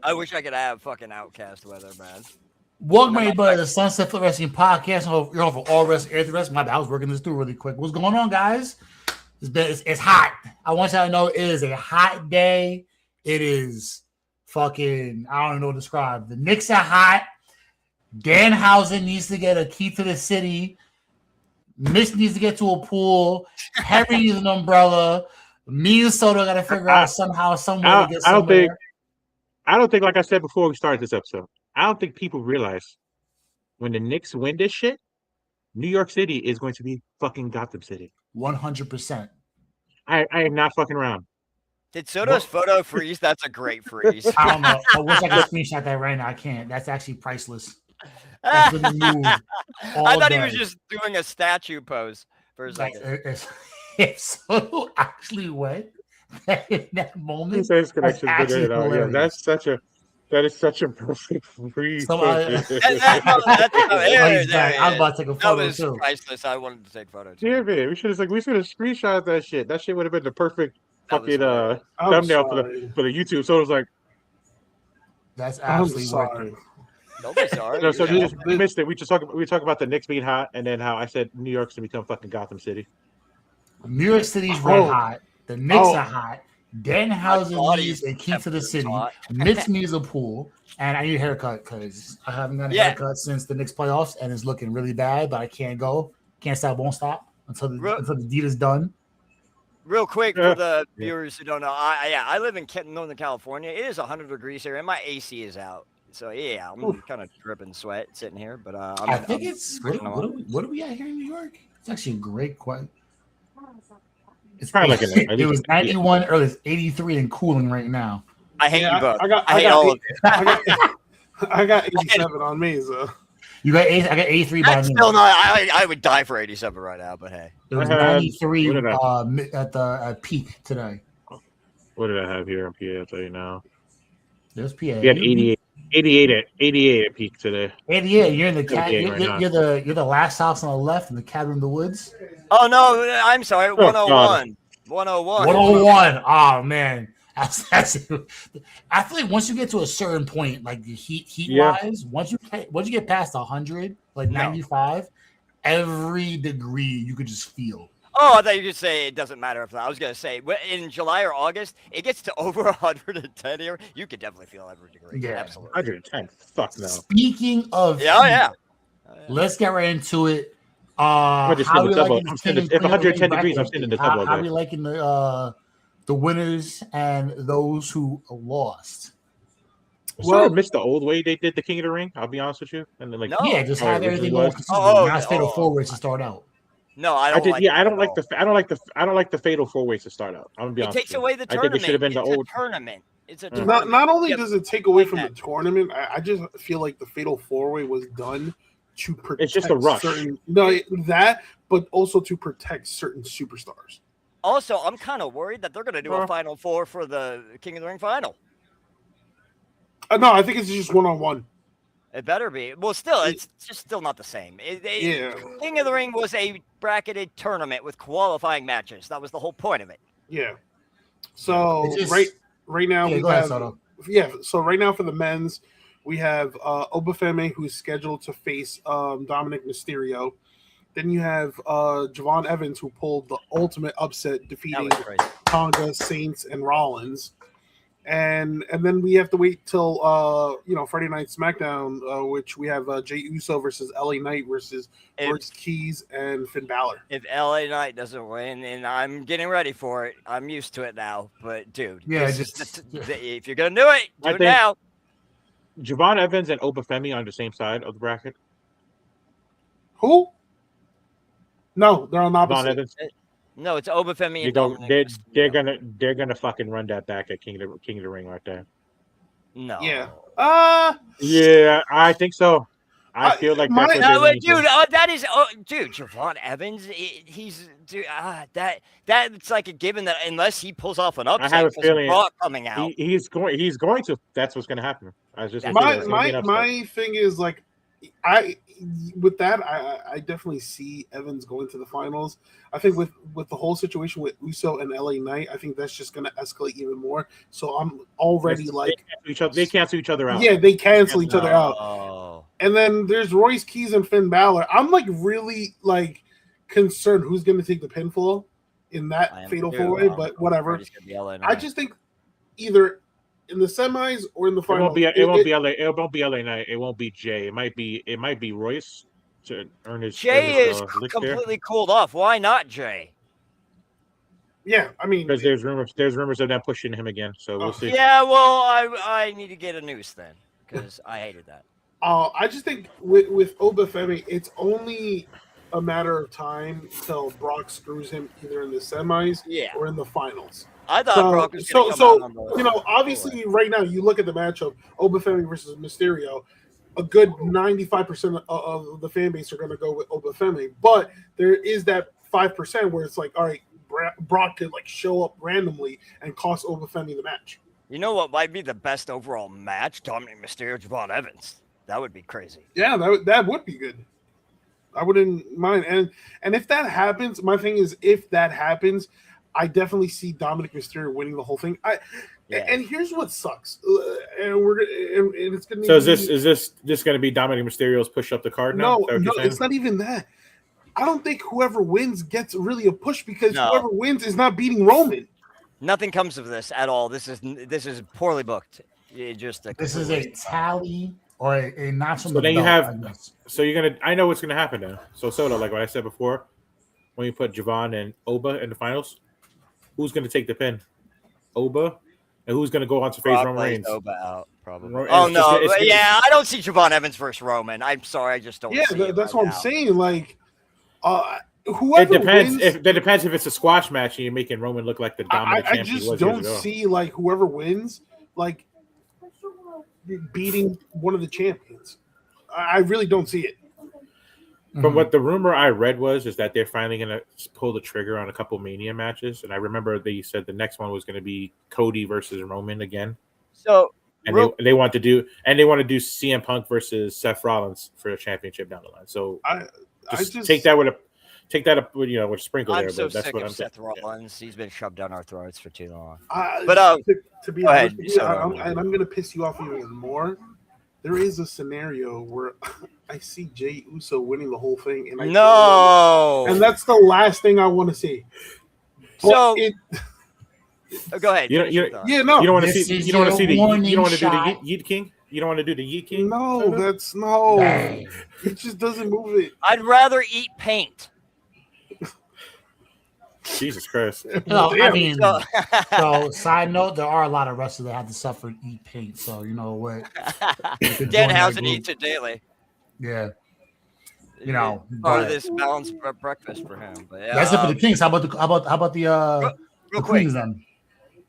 I wish I could have fucking Outcast weather, man. Welcome everybody to the Sunset Flip Wrestling Podcast. You're on for all rest, air the rest. My bad, I was working this through really quick. What's going on, guys? It's hot. I want y'all to know it is a hot day. It is fucking, I don't know what to describe. The Knicks are hot. Danhausen needs to get a key to the city. Mitch needs to get to a pool. Harry needs an umbrella. Me and Soto got to figure out somehow, some way to get somewhere. I don't think, like I said before we started this episode, I don't think people realize when the Knicks win this shit, New York City is going to be fucking Gotham City. 100%. I am not fucking around. Did Soto's photo freeze? That's a great freeze. I don't know. I wish I could screenshot that right now. I can't. That's actually priceless. That's been moved I thought he was just doing a statue pose for a second. If Soto actually went in that moment, He says connection yeah, that is such a perfect freeze. I was about to take a photo that was too. Priceless. I wanted to take photos. Yeah, man, we should have screenshot that shit. That shit would have been the perfect fucking thumbnail for the YouTube. So it was like, that's absolutely worth it. Don't be sorry. No, so you missed it. We talk about the Knicks being hot, and then how I said New York's gonna become fucking Gotham City. New York City's red hot. The Knicks are hot. Danhausen needs a key to the city. Mitch needs a pool, and I need a haircut because I haven't got a haircut since the Knicks playoffs, and it's looking really bad. But I can't go, can't stop, won't stop until the deed is done. Real quick for the viewers who don't know, I live in Northern California. It is 100 degrees here, and my AC is out. So yeah, I'm kind of dripping sweat sitting here. But I think it's what are we at here in New York? It's actually a great question. It's probably like it was 91 early, it's 83 and cooling right now. I hate you both. I hate all of you. I got 87 on me, so you got 8. I got 83 by me. Still not. I would die for 87 right now, but hey, it was 93 at peak today. What did I have here on PA? I'll tell you now. There's PA. You had 88 at peak today. 88. You're in the you're the last house on the left in the cabin in the woods. Oh no, I'm sorry. 101. 101. 101. Oh man. That's I feel like once you get to a certain point, like the heat wise, once you get past 100, like 95, every degree you could just feel. Oh, I thought you could say it doesn't matter if I was going to say in July or August, it gets to over 110 here. You could definitely feel every degree. Yeah, absolutely. 110. Fuck no. Speaking of let's get right into it. If 110 degrees, I'm sitting in the tub. How are we liking the winners and those who lost? Well, I missed the old way they did the King of the Ring. I'll be honest with you. And then just have everything going. Not fatal four ways to start out. No, I don't. I don't like the fatal four ways to start out. I'm gonna be honest. It takes away the tournament. I think it should have been the old tournament. It's a tournament. Not only does it take away from the tournament, I just feel like the fatal four way was done to protect. It's just a rush. But also to protect certain superstars. Also, I'm kind of worried that they're going to do a Final Four for the King of the Ring final. No, I think it's just 1-on-1. It better be. Well, still, it's just still not the same. King of the Ring was a bracketed tournament with qualifying matches. That was the whole point of it. Yeah. So right now we have So right now for the men's, we have Obafemi, who's scheduled to face Dominic Mysterio. Then you have Javon Evans, who pulled the ultimate upset, defeating Tonga, Saints, and Rollins. And then we have to wait till Friday Night SmackDown, which we have Jey Uso versus LA Knight versus Ortiz Keys and Finn Balor. If LA Knight doesn't win, and I'm getting ready for it, I'm used to it now. But dude, if you're gonna do it, do it now. Javon Evans and Obafemi on the same side of the bracket. Who? No, they're on opposite. No, it's Obafemi and they're gonna fucking run that back at King of the Ring right there. No. Yeah. Yeah, I think so. I feel like that's Javon Evans. That's like a given that unless he pulls off an upset, I have a feeling coming out. He's going to. That's what's going to happen. My thing is like with that, I definitely see Evans going to the finals. I think with the whole situation with Uso and LA Knight, I think that's just going to escalate even more. So I'm already they cancel each other out. Yeah, they cancel each other out. And then there's Royce Keys and Finn Balor. I'm like really like concerned who's going to take the pinfall in that fatal four-way, but whatever. I just think either in the semis or in the final. It won't be LA Knight. It won't be Jay. It might be Royce to earn his. Jay is completely cooled off. Why not Jay? Yeah, I mean, because there's rumors of them pushing him again. So we'll see. Yeah, well, I need to get a noose then because I hated that. I just think with Obafemi, it's only a matter of time till Brock screws him either in the semis or in the finals. I thought Brock was going to come out on the obviously right now you look at the matchup, Obafemi versus Mysterio, a good 95% of the fan base are going to go with Obafemi, but there is that 5% where it's like, all right, Brock could like show up randomly and cost Obafemi the match. You know what might be the best overall match? Dominic Mysterio, Javon Evans. That would be crazy. Yeah, that would be good. I wouldn't mind. And if that happens, my thing is, if that happens, I definitely see Dominic Mysterio winning the whole thing. And here's what sucks. And it's gonna. So is this going to be Dominic Mysterio's push up the card now? No, it's not even that. I don't think whoever wins gets really a push because whoever wins is not beating Roman. Nothing comes of this at all. This is poorly booked. This is a tally or a national. So then you have. So you're gonna. I know what's gonna happen now. So Soto, like what I said before, when you put Javon and Oba in the finals, who's gonna take the pin? Oba, and who's gonna go on to face Roman Reigns? Oba out probably. I don't see Javon Evans versus Roman. I'm sorry, I just don't. Yeah, see that's what I'm saying. Like, whoever it depends. wins, That depends if it's a squash match and you're making Roman look like the dominant champion. I just don't see like whoever wins like beating one of the champions. I really don't see it. From what the rumor I read is that they're finally going to pull the trigger on a couple Mania matches, and I remember they said the next one was going to be Cody versus Roman again. So, they want to do CM Punk versus Seth Rollins for the championship down the line. So I just take that with a sprinkle there. So but that's sick what of I'm Seth saying. Rollins. He's been shoved down our throats for too long. But to be honest, I'm going to piss you off even more. There is a scenario where I see Jey Uso winning the whole thing, and and that's the last thing I want to see. So go ahead. You don't want to see the Yeet King. You don't want to do the Yeet King. No, it just doesn't move it. I'd rather eat paint. Jesus Christ. I mean, so side note, there are a lot of wrestlers that have to suffer and eat paint. So you know what? Danhausen eats it daily. Yeah. Part of this balanced breakfast for him. But yeah, that's it for the Kings. How about the Queens then?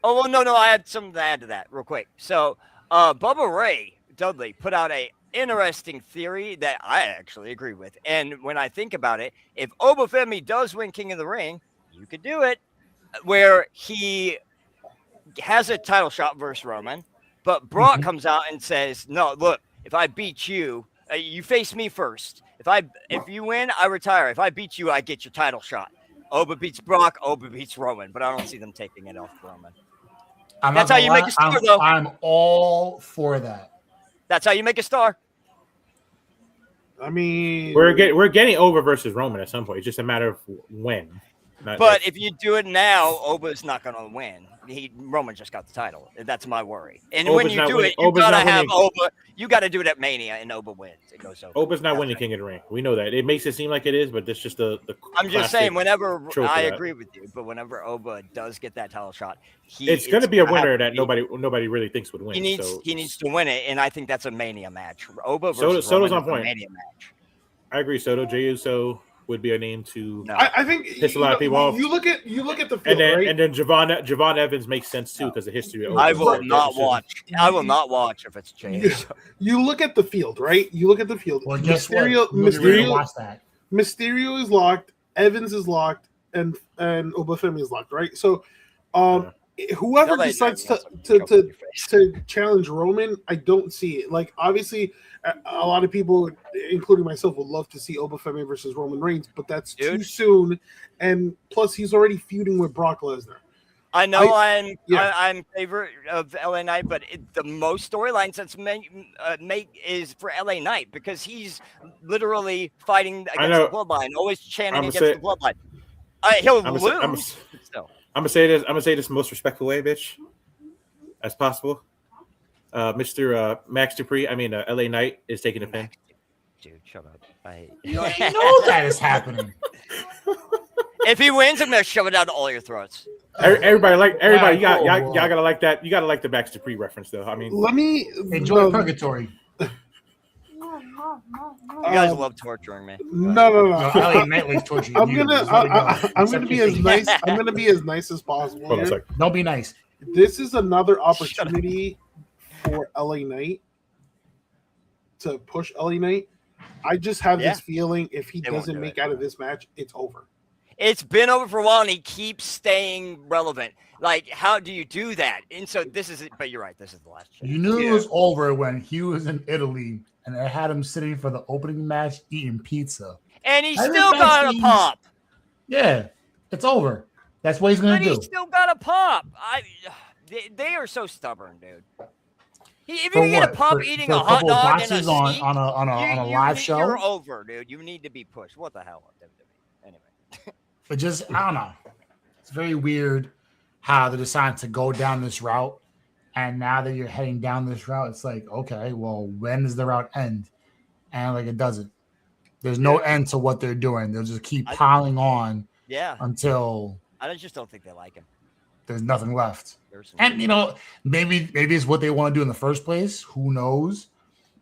Oh well, no, I had something to add to that real quick. So Bubba Ray Dudley put out a interesting theory that I actually agree with. And when I think about it, if Obafemi does win King of the Ring, you could do it where he has a title shot versus Roman, but Brock comes out and says, no, look, if I beat you, you face me first. If you win, I retire. If I beat you, I get your title shot. Oba beats Brock, Oba beats Roman, but I don't see them taking it off Roman. That's how you make a star, though. I'm all for that. That's how you make a star. I mean, we're getting Oba versus Roman at some point. It's just a matter of when. But if you do it now, Oba's not going to win. Roman just got the title. That's my worry. And when you do it, you gotta have Oba. You got to do it at Mania, and Oba wins. It goes over. Oba's not winning King of the Ring. We know that. It makes it seem like it is, but that's just the. I'm just saying. Whenever I agree with you, but whenever Oba does get that title shot, it's going to be a winner that nobody really thinks would win. He needs to win it, and I think that's a Mania match. Oba versus Soto's Roman on point. Mania match. I agree. Jey Uso would be a name to. No. I think piss a lot of people off. You look at the field, and then Javon Evans makes sense too because the history. I will not watch. I will not watch if it's Jey. You look at the field, right? You look at the field. Well, Mysterio is locked. Evans is locked, and Obafemi is locked, right? So, whoever LA decides Knight wants to cover your face. to challenge Roman, I don't see it. Like, obviously, a lot of people, including myself, would love to see Obafemi versus Roman Reigns, but that's too soon. And plus, he's already feuding with Brock Lesnar. I know I'm favorite of LA Knight, but the most storylines that's make is for LA Knight because he's literally fighting against the bloodline, always chanting against the bloodline. He'll lose. I'm gonna say this. I'm gonna say this most respectful way, bitch, as possible. Mr. Max Dupree. LA Knight is taking the pin. Dude, shut up. You know that is happening. If he wins, I'm gonna shove it down all your throats. Everybody, y'all gotta like that. You gotta like the Max Dupree reference, though. Let me enjoy purgatory. You guys love torturing me. No. LA Knight likes torturing I'm you. gonna be as nice. I'm gonna be as nice as possible. Hold on a second. Don't be nice. This is another opportunity for LA Knight to push LA Knight. I just have this feeling if he doesn't make out of this match, it's over. It's been over for a while, and he keeps staying relevant. Like, how do you do that? And so this is it. But you're right. This is the last show. You knew it was over when he was in Italy, and I had him sitting for the opening match eating pizza. And he still got a pop. Yeah, it's over. That's what he's going to do. He still got a pop. They are so stubborn, dude. If you get a pop eating a hot dog and a steak, on a live show, you're over, dude. You need to be pushed. What the hell? Anyway. But just, I don't know. It's very weird how they decided to go down this route. And now that you're heading down this route, it's like, okay, well, when does the route end? And like, it doesn't. There's no end to what they're doing. They'll just keep piling on until I just don't think they like him. There's nothing left. And, maybe it's what they want to do in the first place. Who knows?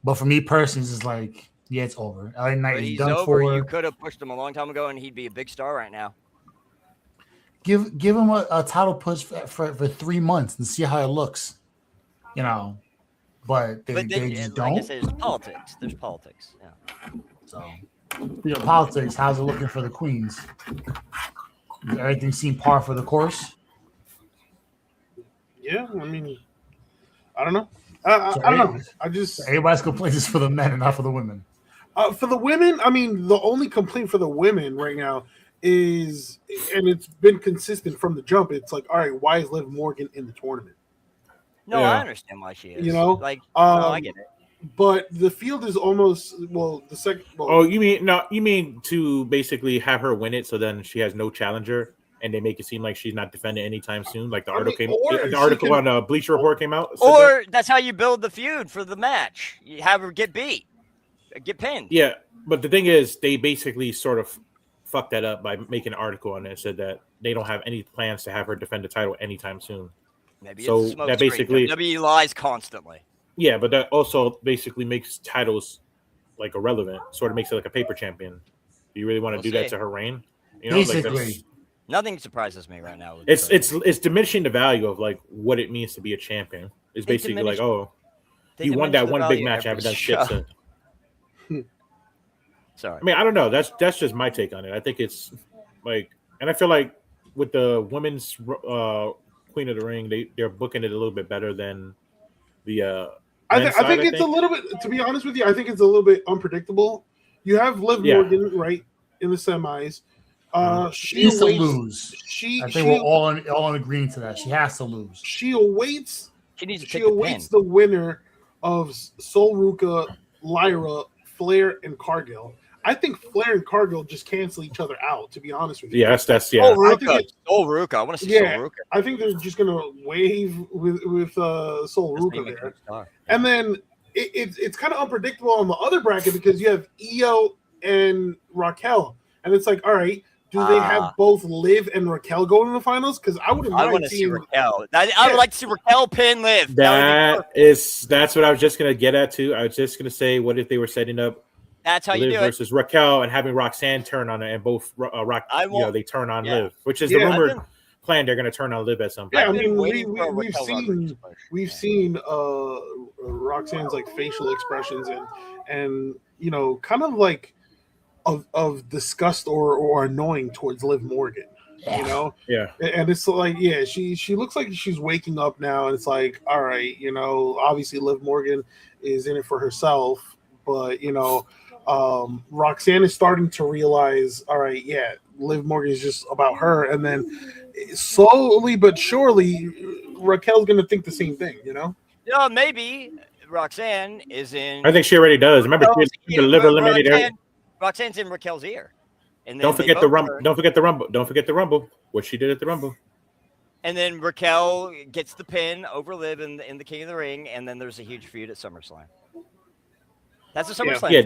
But for me personally, it's just like, yeah, it's over. LA Knight is done for. You could have pushed him a long time ago, and he'd be a big star right now. Give him a title push for 3 months and see how it looks. But they just don't. Like I said, there's politics. There's politics. Yeah. So, politics. How's it looking for the Queens? Does everything seem par for the course? Yeah, I don't know. I don't know. Everybody's complaint is for the men and not for the women. For the women, the only complaint for the women right now is, and it's been consistent from the jump. It's like, all right, why is Liv Morgan in the tournament? No, I understand why she is. I get it. But the field is almost the second. You mean to basically have her win it, so then she has no challenger, and they make it seem like she's not defending anytime soon. Like the article on Bleacher Report came out. Or that's how you build the feud for the match. You have her get beat, get pinned. Yeah, but the thing is, they basically sort of fucked that up by making an article on it. Said that they don't have any plans to have her defend the title anytime soon. Maybe so it's that basically WWE lies constantly. Yeah, but that also basically makes titles like irrelevant. Sort of makes it like a paper champion. Do you really want to do that to her reign? Basically, nothing surprises me right now. It's diminishing the value of like what it means to be a champion. It's basically like, you won that one big match. I haven't done shit since. Sorry. I don't know. That's just my take on it. I think it's like, and I feel like with the women's Queen of the Ring, they're booking it a little bit better than the. I think it's a little bit. To be honest with you, I think it's a little bit unpredictable. You have Liv Morgan right in the semis. She needs to lose. I think we're all in agreeing to that. She has to lose. She awaits. She awaits the winner of Sol Ruka, Lyra, Flair, and Cargill. I think Flair and Cargill just cancel each other out. To be honest with you, that's Sol Ruka. I want to see Sol Ruka. I think they're just gonna wave with Sol Ruka there, and then it's kind of unpredictable on the other bracket because you have Io and Raquel, and it's like, all right, do they have both Liv and Raquel go in the finals? Because I would want to see Raquel. I would like to see Raquel pin Liv. That's what I was just gonna get at too. I was just gonna say, what if they were setting up? That's how Liv you do versus Raquel and having Roxanne turn on it, and both they turn on Liv, which is the rumored plan. They're going to turn on Liv at some point. Yeah, we've seen Roxanne's like facial expressions and kind of like of disgust or annoying towards Liv Morgan. You know, Yeah. and it's like, yeah, she looks like she's waking up now, and it's like, all right, you know, obviously Liv Morgan is in it for herself, but you know, Roxanne is starting to realize, all right, yeah, Liv Morgan is just about her, and then slowly but surely, Raquel's gonna think the same thing, you know? Yeah, maybe Roxanne is in. I think she already does. Remember, the liver eliminated. Roxanne's in Raquel's ear, and then Don't forget the rumble. Don't forget the rumble. Don't forget the rumble. What she did at the rumble. And then Raquel gets the pin over Liv in the King of the Ring, and then there's a huge feud at SummerSlam. That's a SummerSlam. Yeah.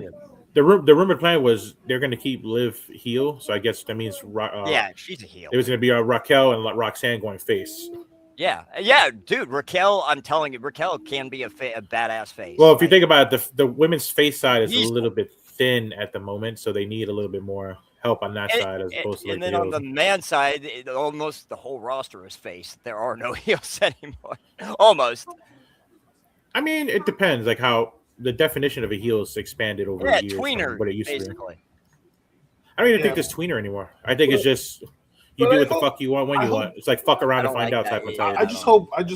The rumored plan was they're going to keep Liv heel, so I guess that means yeah, she's a heel. It was going to be Raquel and Roxanne going face. Yeah, dude, Raquel. I'm telling you, Raquel can be a badass face. Well, if you think about it, the women's face side is a little bit thin at the moment, so they need a little bit more help on that side as opposed to. And then on the man side, almost the whole roster is face. There are no heels anymore. Almost. I mean, it depends, like how the definition of a heel is expanded over the years. Tweener, what it used basically. to be. I don't even think there's tweener anymore. I think it's just. You do what the fuck you want when you want. It's like fuck around and find out type of mentality. I just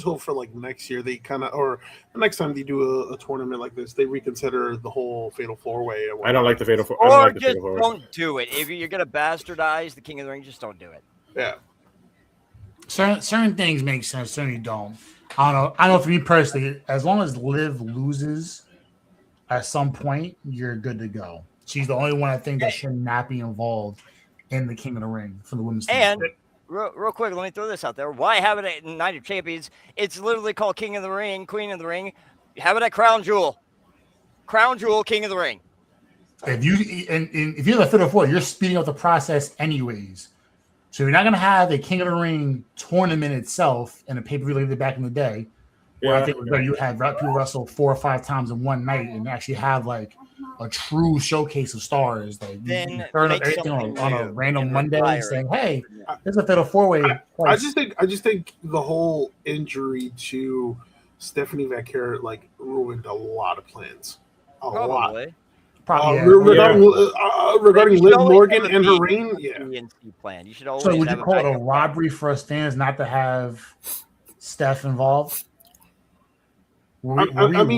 hope for like next year they kind of, or the next time they do a tournament like this, they reconsider the whole Fatal 4-Way. I don't like the Fatal 4-Way. Or just don't do it. If you're gonna bastardize the King of the Ring, just don't do it. Yeah. Certain things make sense. Certain don't. I don't know. I know for me personally, as long as Liv loses at some point, you're good to go. She's the only one I think that should not be involved in the King of the Ring for the women's team. And real quick, let me throw this out there. Why have it at Night of Champions? It's literally called King of the Ring, Queen of the Ring. Have it at Crown Jewel. Crown Jewel, King of the Ring. If you're the Fatal 4, you're speeding up the process anyways. So you're not going to have a King of the Ring tournament itself and a pay-per-view like they did back in the day. Where I think you had people wrestle 4 or 5 times in one night and actually have like a true showcase of stars. Like you turn up everything on a random Monday saying, "Hey, there's a Fatal 4-Way." I just think the whole injury to Stephanie Vaquer like ruined a lot of plans. Probably. Regarding Liv Morgan and her reign, plan. You should always. So would you call it a robbery for us fans not to have Steph involved? Were we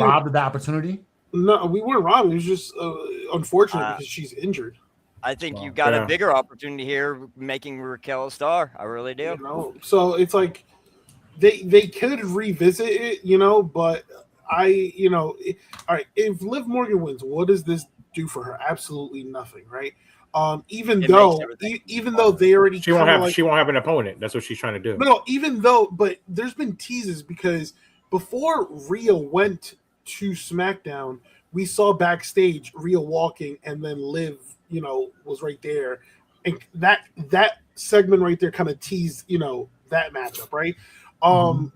robbed of the opportunity? No, we weren't robbed. It was just unfortunate because she's injured. I think you got a bigger opportunity here making Raquel a star. I really do. You know? So it's like they could revisit it, but all right, if Liv Morgan wins, what does this do for her? Absolutely nothing, right? Even though they already she won't have an opponent. That's what she's trying to do. No, but there's been teases because before Rhea went to SmackDown, we saw backstage Rhea walking, and then Liv, was right there, and that segment right there kind of teased, that matchup, right?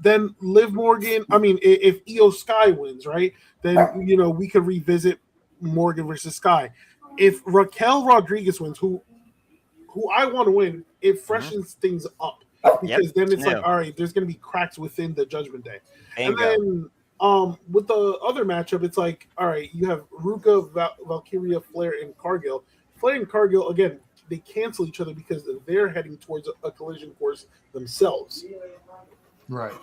Then Liv Morgan. I mean, if Io Sky wins, right, then we could revisit Morgan versus Sky. If Raquel Rodriguez wins, who I want to win, it freshens things up because then it's like, all right, there's going to be cracks within the Judgment Day. And then with the other matchup, it's like, all right, you have Ruka, Valkyria, Flair, and Cargill. Flair and Cargill, again, they cancel each other because they're heading towards a collision course themselves. Right.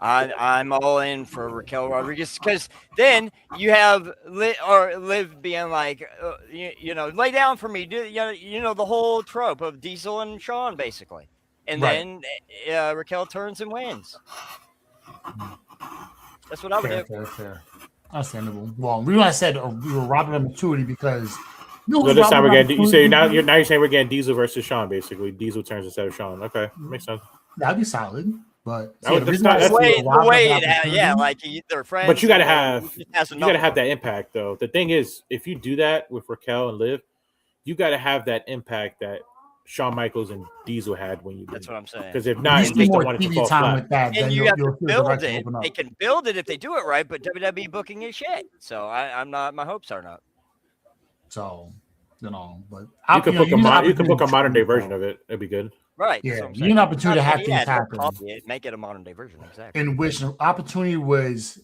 I'm all in for Raquel Rodriguez because then you have Liv being like, lay down for me. Do the whole trope of Diesel and Shawn basically, and then Raquel turns and wins. That's what I would do. Fair. Understandable. Well, the reason I said we were robbing of maturity because. So this time we're getting. You say now you're saying we're getting Diesel versus Shawn basically. Diesel turns instead of Shawn. Okay, makes sense. That'd be solid. But they're friends. But you gotta have that impact though. The thing is, if you do that with Raquel and Liv, you gotta have that impact that Shawn Michaels and Diesel had when you did. That's what I'm saying. Because if not, you just want it to fall flat. With that, and you have to build it. They can build it if they do it right, but WWE booking is shit. So I'm not. My hopes are not. So but you can book a modern day version of it. It'd be good. Right. Yeah, you need an opportunity to have things happen. Make it a modern day version, exactly. In which an opportunity was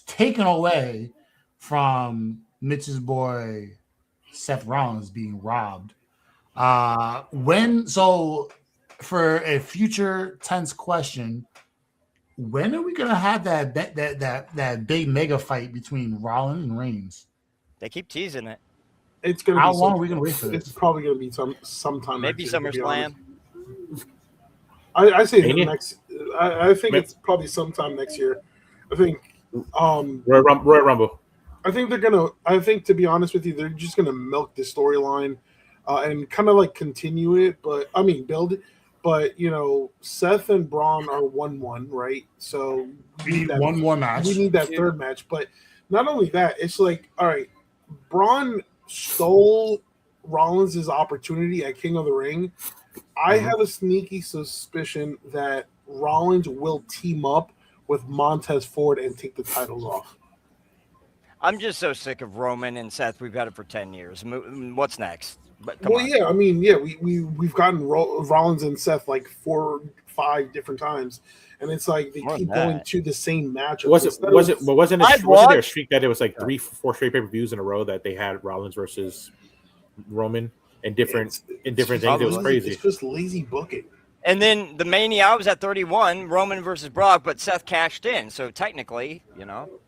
taken away from Mitch's boy Seth Rollins being robbed For a future tense question, when are we gonna have that big mega fight between Rollins and Reigns? They keep teasing it. It's gonna. How long are we gonna wait for this? It's probably gonna be sometime. Maybe next year, SummerSlam. I say Maybe. next. I think it's probably sometime next year. I think. Royal Rumble. I think they're gonna. I think, to be honest with you, they're just gonna milk the storyline, and kind of like continue it. But I mean, build it. But Seth and Braun are 1-1, right? So we need one more match. We need that third match. But not only that, it's like, all right, Braun stole Rollins' opportunity at King of the Ring. I have a sneaky suspicion that Rollins will team up with Montez Ford and take the titles off. I'm just so sick of Roman and Seth. We've had it for 10 years. What's next? But I mean, we've gotten Rollins and Seth like 4 or 5 different times, and it's like they keep going to the same match. Wasn't there a streak that it was like 3-4 straight pay-per-views in a row that they had Rollins versus Roman in different things? It was crazy. It's just lazy booking. And then the Mania was at 31, Roman versus Brock, but Seth cashed in. So technically,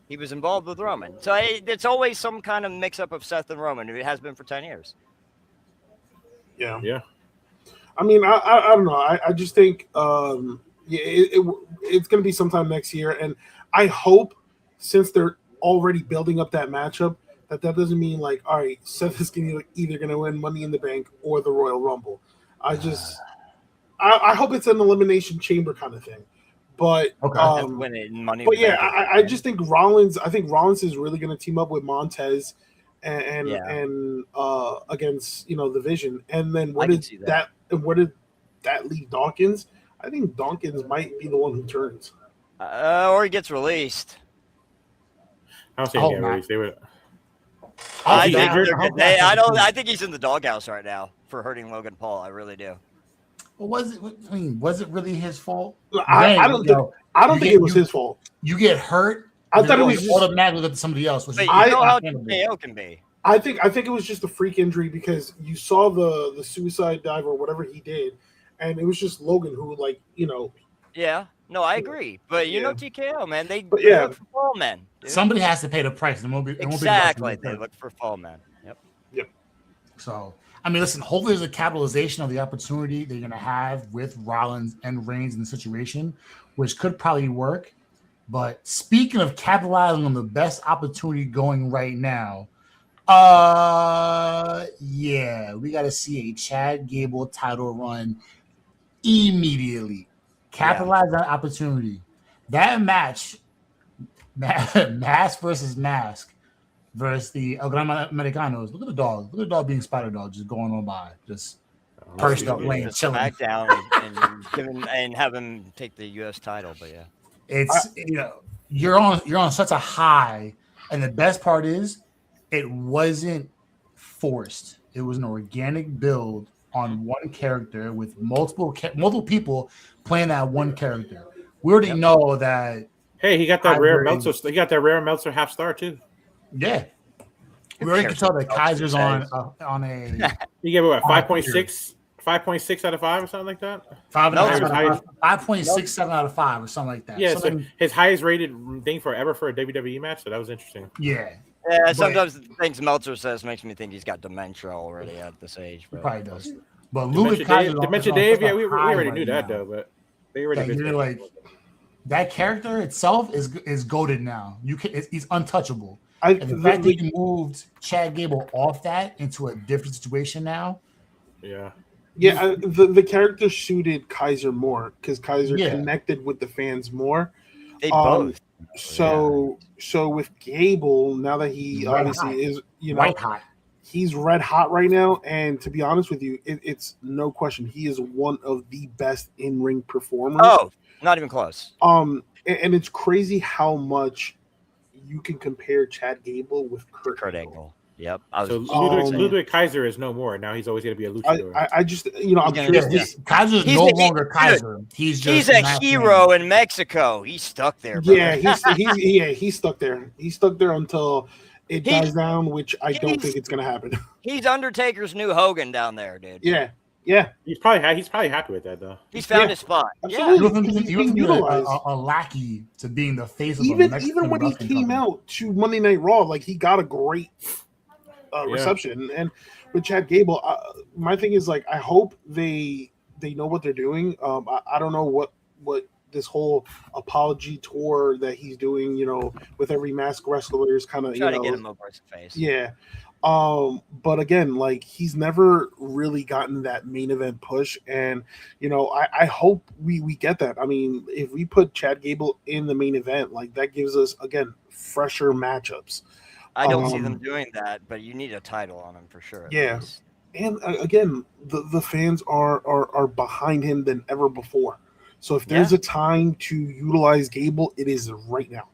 he was involved with Roman. So it's always some kind of mix-up of Seth and Roman. It has been for 10 years. Yeah. I mean, I don't know. I just think it's going to be sometime next year, and I hope, since they're already building up that matchup, that doesn't mean like, all right, Seth is either going to win Money in the Bank or the Royal Rumble. I hope it's an elimination chamber kind of thing. But I just think Rollins. I think Rollins is really going to team up with Montez. And against the Vision, and then where did that leave Dawkins? I think Dawkins might be the one who turns, or he gets released. I don't think he gets released. They would. I think he's in the doghouse right now for hurting Logan Paul. I really do. Well, was it really his fault? I don't think it was his fault. You get hurt. I thought it was just automatically look at somebody else. But you know how TKO can be. I think it was just a freak injury because you saw the suicide dive or whatever he did, and it was just Logan who Yeah, no, I agree. But TKO, man, they look for fall men. Dude. Somebody has to pay the price. It won't be they look for fall men. Yep. So I mean, listen. Hopefully, there's a capitalization of the opportunity they're going to have with Rollins and Reigns in the situation, which could probably work. But speaking of capitalizing on the best opportunity going right now, we got to see a Chad Gable title run immediately. Capitalize on opportunity. That match, Mask versus Mask versus the El Gran Americanos. Look at the dog. Look at the dog being Spider Dog, just going on by, just perched up, laying, chilling. Back down and have him take the U.S. title. But yeah. It's you're on such a high, and the best part is it wasn't forced. It was an organic build on one character with multiple people playing that one character. We already know that. Hey, he got that rare Meltzer. He got that rare Meltzer half star too. Yeah, we already can tell that Kaiser's on a. He gave it what 5.6. 5.6 out of 5 or something like that. 5.67 out of 5 or something like that. Yeah, so his highest rated thing forever for a WWE match. So that was interesting. Yeah. Sometimes the things Meltzer says makes me think he's got dementia already at this age. He probably does. But Dementia Dave, we already knew that though. But they already that character itself is goated now. He's untouchable. And the fact that you moved Chad Gable off that into a different situation now. Yeah. Yeah, the character suited Kaiser more because Kaiser connected with the fans more. They both. So with Gable, now that he obviously is, white hot. He's red hot right now, and to be honest with you, it's no question he is one of the best in-ring performers. Oh, not even close. And it's crazy how much you can compare Chad Gable with Kurt Angle. Yep. So Ludwig Kaiser is no more. Now he's always going to be a luchador. I just, I'm curious. Kaiser's no longer Kaiser. He's a hero in Mexico. He's stuck there. Brother. Yeah, he's stuck there. He's stuck there until it dies down, which I don't think it's going to happen. He's Undertaker's new Hogan down there, dude. Yeah. He's probably happy with that though. He's found his spot. Absolutely. He was utilized a lackey to being the face of even when he wrestling came company. out to Monday Night Raw, like he got a great reception. And with Chad Gable, my thing is like I hope they know what they're doing. I don't know what this whole apology tour that he's doing, with every masked wrestler is kind of try to get him over his face. Yeah. But again, like he's never really gotten that main event push, and I hope we get that. I mean, if we put Chad Gable in the main event, like that gives us again fresher matchups. I don't see them doing that, but you need a title on him for sure. Yeah, and again, the fans are behind him than ever before. So if there's a time to utilize Gable, it is right now.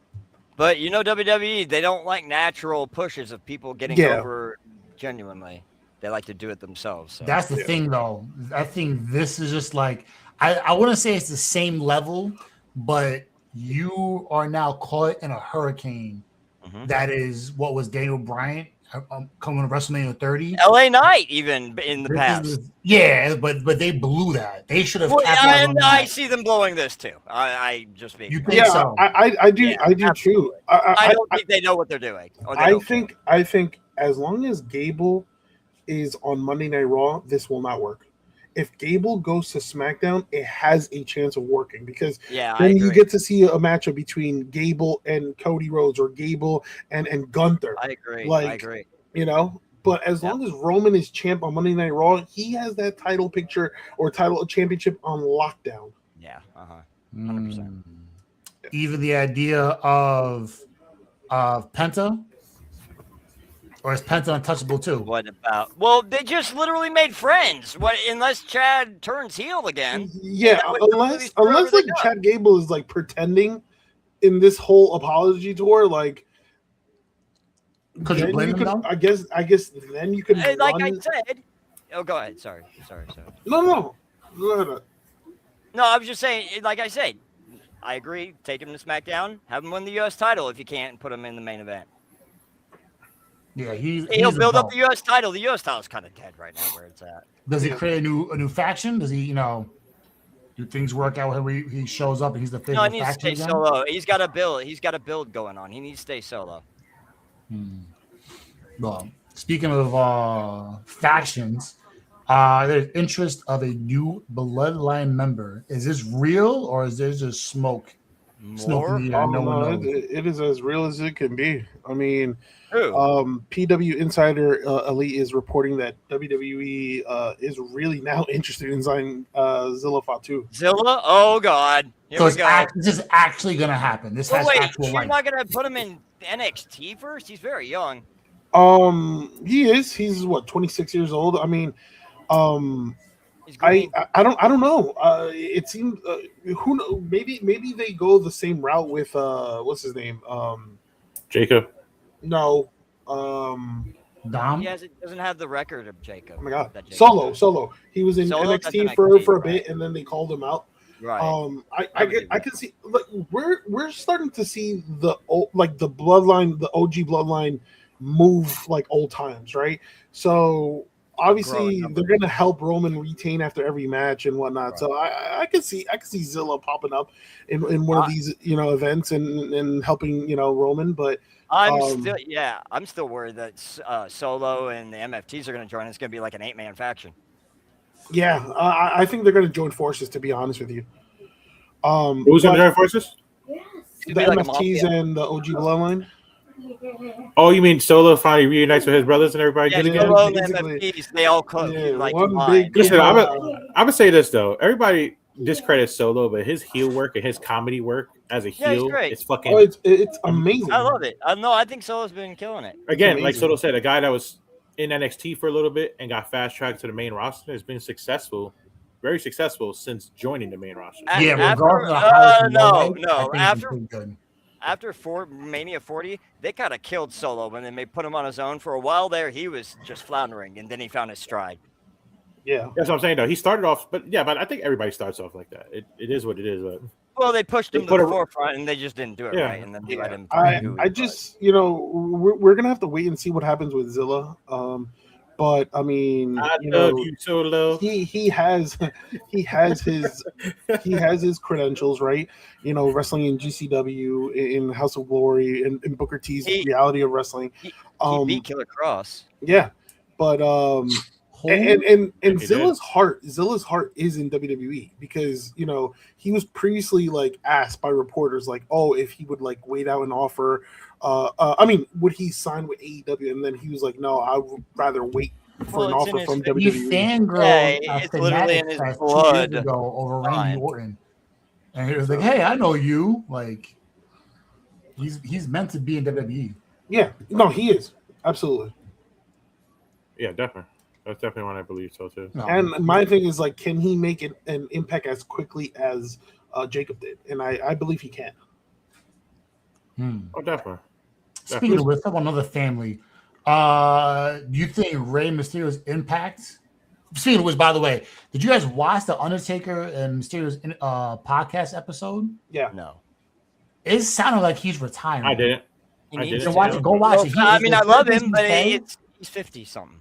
But WWE, they don't like natural pushes of people getting over genuinely. They like to do it themselves. So. That's the thing, though. I think this is just like I wouldn't say it's the same level, but you are now caught in a hurricane. That is what was Daniel Bryan coming to WrestleMania 30. LA Knight, even in the past. But they blew that. They should have. I see them blowing this too. I just mean. You think so? I do. I do too. I don't think they know what they're doing. I think as long as Gable is on Monday Night Raw, this will not work. If Gable goes to SmackDown, it has a chance of working because then you get to see a matchup between Gable and Cody Rhodes or Gable and Gunther. I agree. I agree. But as long as Roman is champ on Monday Night Raw, he has that title picture or title championship on lockdown. Yeah. 100%. Even the idea of Penta. Or is Penta untouchable too? What about? Well, they just literally made friends. What unless Chad turns heel again? Yeah, unless like Chad Gable is like pretending in this whole apology tour, like. Could you blame him though? I guess then you could. Like I said. Oh, go ahead. Sorry. No. No, I was just saying. Like I said, I agree. Take him to SmackDown. Have him win the U.S. title if you can't put him in the main event. Yeah, he'll build up the U.S. title. The U.S. title is kind of dead right now where it's at. Does he create a new faction? Does he, do things work out where he shows up and he's the face of the faction? No, he needs to stay again? solo. He's got a build. He's got a build going on. He needs to stay solo. Well, speaking of factions, there's interest of a new Bloodline member. Is this real or is there just smoke? It is as real as it can be. I mean, who? PW Insider Elite is reporting that WWE is really interested in signing Zilla Fatu. Zilla? Oh God! This is actually going to happen. This has actual life. You're not going to put him in NXT first? He's very young. He is. He's 26 years old. I mean, I don't know. It seems who knows, maybe they go the same route with what's his name? Jacob. No. Dom. He doesn't have the record of Jacob. Oh my God. Solo. He was in NXT for a bit, and then they called him out. Right. I can see. Like, we're starting to see the bloodline, the OG bloodline, move like old times, right? So. Obviously, they're going to help Roman retain after every match and whatnot. Right. So I can see Zilla popping up in one of these events and helping Roman. But I'm still worried that Solo and the MFTs are going to join. It's going to be like an 8-man faction. Yeah, I think they're going to join forces. To be honest with you, who's going to join forces? The MFTs and the OG bloodline. Oh, you mean Solo finally reunites with his brothers and everybody? Solo and MFTs, they all listen, I'm gonna say this though. Everybody discredits Solo, but his heel work and his comedy work as a heel, it's fucking. Oh, it's amazing. I love it. I think Solo's been killing it. Again, like Soto said, a guy that was in NXT for a little bit and got fast tracked to the main roster has been successful. Very successful since joining the main roster. After Mania 40, they kind of killed Solo when they put him on his own. For a while there, he was just floundering, and then he found his stride. Yeah. That's what I'm saying, though. He started off, but I think everybody starts off like that. It is what it is. But Well, they pushed him to the forefront, and they just didn't do it right. And then they let him. I just, you know, we're gonna have to wait and see what happens with Zilla. But I mean, you know, he has his credentials, right? You know, wrestling in GCW, in House of Glory, in Booker T's Reality of Wrestling. He beat Killer Cross. Yeah, but and Zilla's heart is in WWE because, you know, he was previously like asked by reporters like, oh, if he would like wait out an offer. I mean, would he sign with AEW? And then he was like, no, I would rather wait for an offer from WWE. He fangirled it's literally in his blood 2 years ago over Randy Orton, and he was like, "Hey, I know you." Like, he's meant to be in WWE. Yeah, no, he is absolutely. Yeah, definitely. That's definitely one I believe so too. No. And my thing is like, can he make an impact as quickly as Jacob did? And I believe he can. Oh, definitely. Speaking of which, talk about another family. Do you think Rey Mysterio's impact? Speaking of which, by the way, did you guys watch the Undertaker and Mysterio's podcast episode? Yeah. No. It sounded like he's retiring. I didn't. Go watch it. I mean, I love him, but he's 50 something.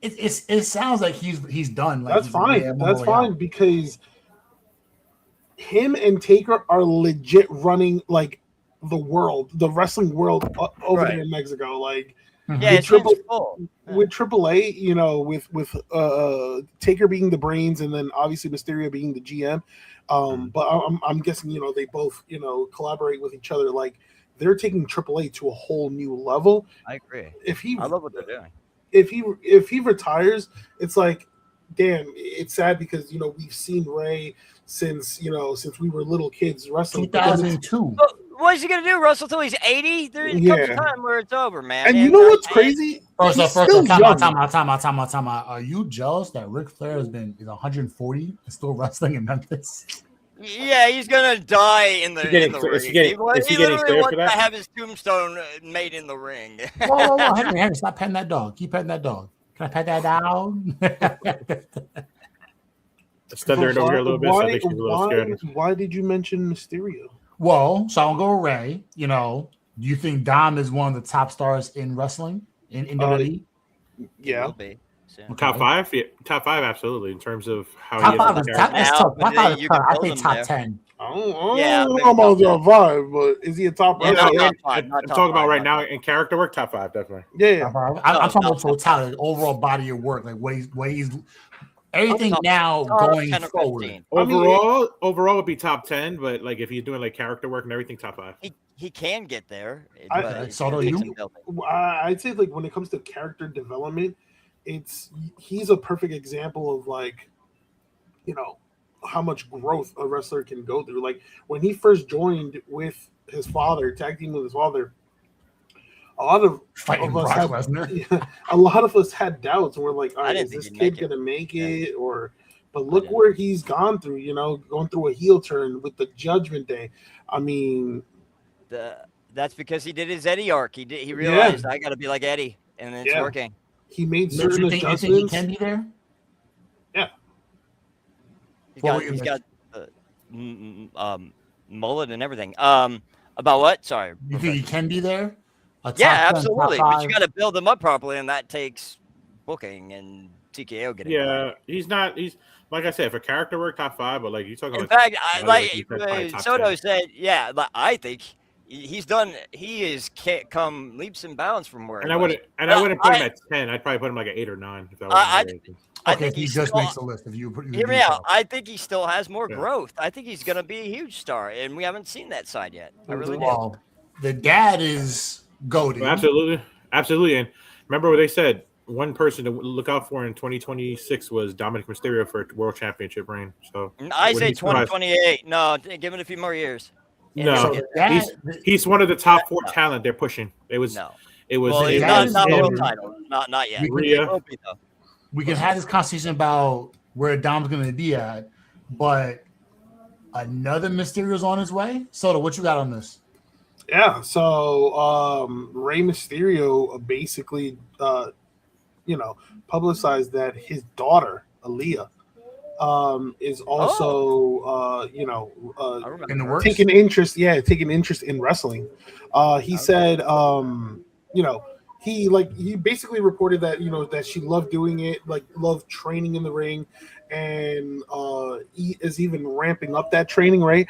It sounds like he's done. Like that's fine. That's fine because him and Taker are legit running like the wrestling world over there in Mexico. Like, yeah, with AAA, you know, with Taker being the brains and then obviously Mysterio being the GM. But I'm guessing, you know, they both, you know, collaborate with each other. Like, they're taking AAA to a whole new level. I agree. I love what they're doing. If he retires, it's like, damn, it's sad because, you know, we've seen Ray since we were little kids wrestling. 2002. What is he gonna do, Russell? Till he's 80? There comes a time where it's over, man. And you know what's crazy? First off, time out. Are you jealous that Ric Flair is 140 and still wrestling in Memphis? Yeah, he's gonna die in the ring. He literally wants to have his tombstone made in the ring. Whoa, Henry, stop petting that dog. Keep petting that dog. Can I pet that dog? Stuttering over here a little bit, so I think she's a little scared. Why did you mention Mysterio? Well, so I'll go with Ray. You know, do you think Dom is one of the top stars in wrestling in WWE? Yeah. Top five? Yeah, top five, absolutely. In terms of how top five is top. I think top 10. I don't know about top five, but is he a top? I'm talking about right now in character work. Top five, definitely. Yeah, I'm talking about totality, overall body of work, like ways. Everything now going forward. Overall would be top 10, but like if he's doing like character work and everything, top 5. He can get there. I'd say like when it comes to character development, he's a perfect example of like, you know, how much growth a wrestler can go through. Like when he first joined with his father, tag team with his father, a lot of us had doubts, and we're like, all right, is this kid gonna make it? But look where he's gone through, you know, going through a heel turn with the Judgment Day. I mean, that's because he did his Eddie arc. He realized I got to be like Eddie, and it's working. He made certain adjustments. You think he can be there? Yeah. He's got mullet and everything. About what? Sorry. You think he can be there? Yeah, absolutely. But you got to build them up properly, and that takes booking and TKO getting. Yeah, he's not. He's like I said, for character work, top 5. But like you talking about. In fact, Soto said, yeah, I think he's done. He is come leaps and bounds from where. And I wouldn't put him at 10. I'd probably put him like at 8 or 9. If that was I think he just makes the list. If you hear me out, I think he still has more growth. I think he's going to be a huge star, and we haven't seen that side yet. I really do. The dad is goated. Absolutely. And remember what they said. One person to look out for in 2026 was Dominic Mysterio for a world championship reign. So I say 2028. No, give it a few more years. No, he's one of the top 4 talent they're pushing. He's not world title. Not yet. We can have this conversation about where Dom's going to be at, but another Mysterio's on his way. Soto, what you got on this? Yeah, so Rey Mysterio basically, publicized that his daughter, Aaliyah, is also in the works. taking interest in wrestling. He said he basically reported that that she loved doing it, like loved training in the ring, and he is even ramping up that training, right?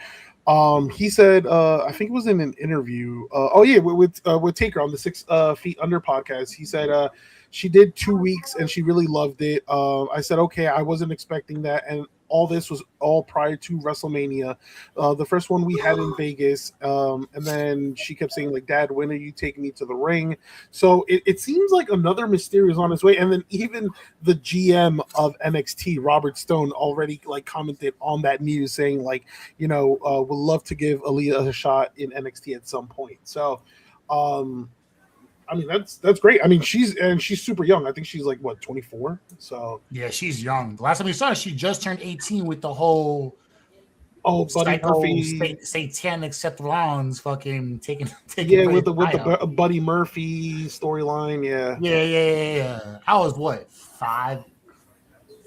He said, I think it was in an interview. With Taker on the 6 Feet Under podcast. He said she did 2 weeks and she really loved it. I said, okay, I wasn't expecting that, and all this was all prior to WrestleMania, the first one we had in Vegas, and then she kept saying like, "Dad, when are you taking me to the ring?" So it seems like another Mysterio is on his way, and then even the GM of NXT, Robert Stone, already like commented on that news saying like, would love to give Aaliyah a shot in NXT at some point. So, I mean, that's great. I mean, she's super young. I think she's like 24. So yeah, she's young. The last time we saw her, she just turned 18 with the whole Buddy Murphy satanic Seth Rollins fucking taking with the Buddy Murphy storyline. Yeah. I was what 5,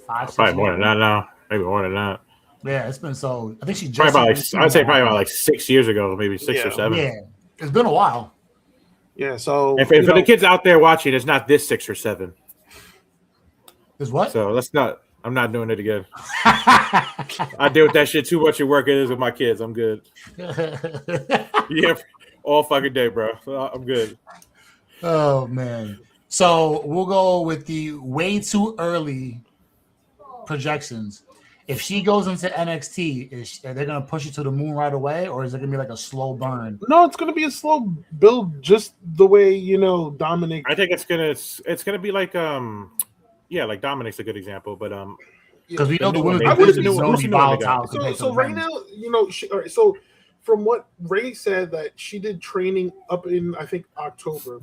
probably more than that now. Maybe more than that. Yeah, it's been so. I think she just probably I'd say probably about like 6 years ago, maybe 6 or 7. Yeah, it's been a while. Yeah, so if for the kids out there watching, it's not this 6 or 7. Is what? So let's not. I'm not doing it again. I deal with that shit too much at work. It is with my kids. I'm good. Yeah, all fucking day, bro. I'm good. Oh man. So we'll go with the way too early projections. If she goes into NXT, are they going to push it to the moon right away, or is it going to be like a slow burn? No, it's going to be a slow build, just the way Dominic. I think it's gonna be like like Dominic's a good example, but because we know the women's division is only volatile. So right now, all right. So from what Ray said, that she did training up in back in October,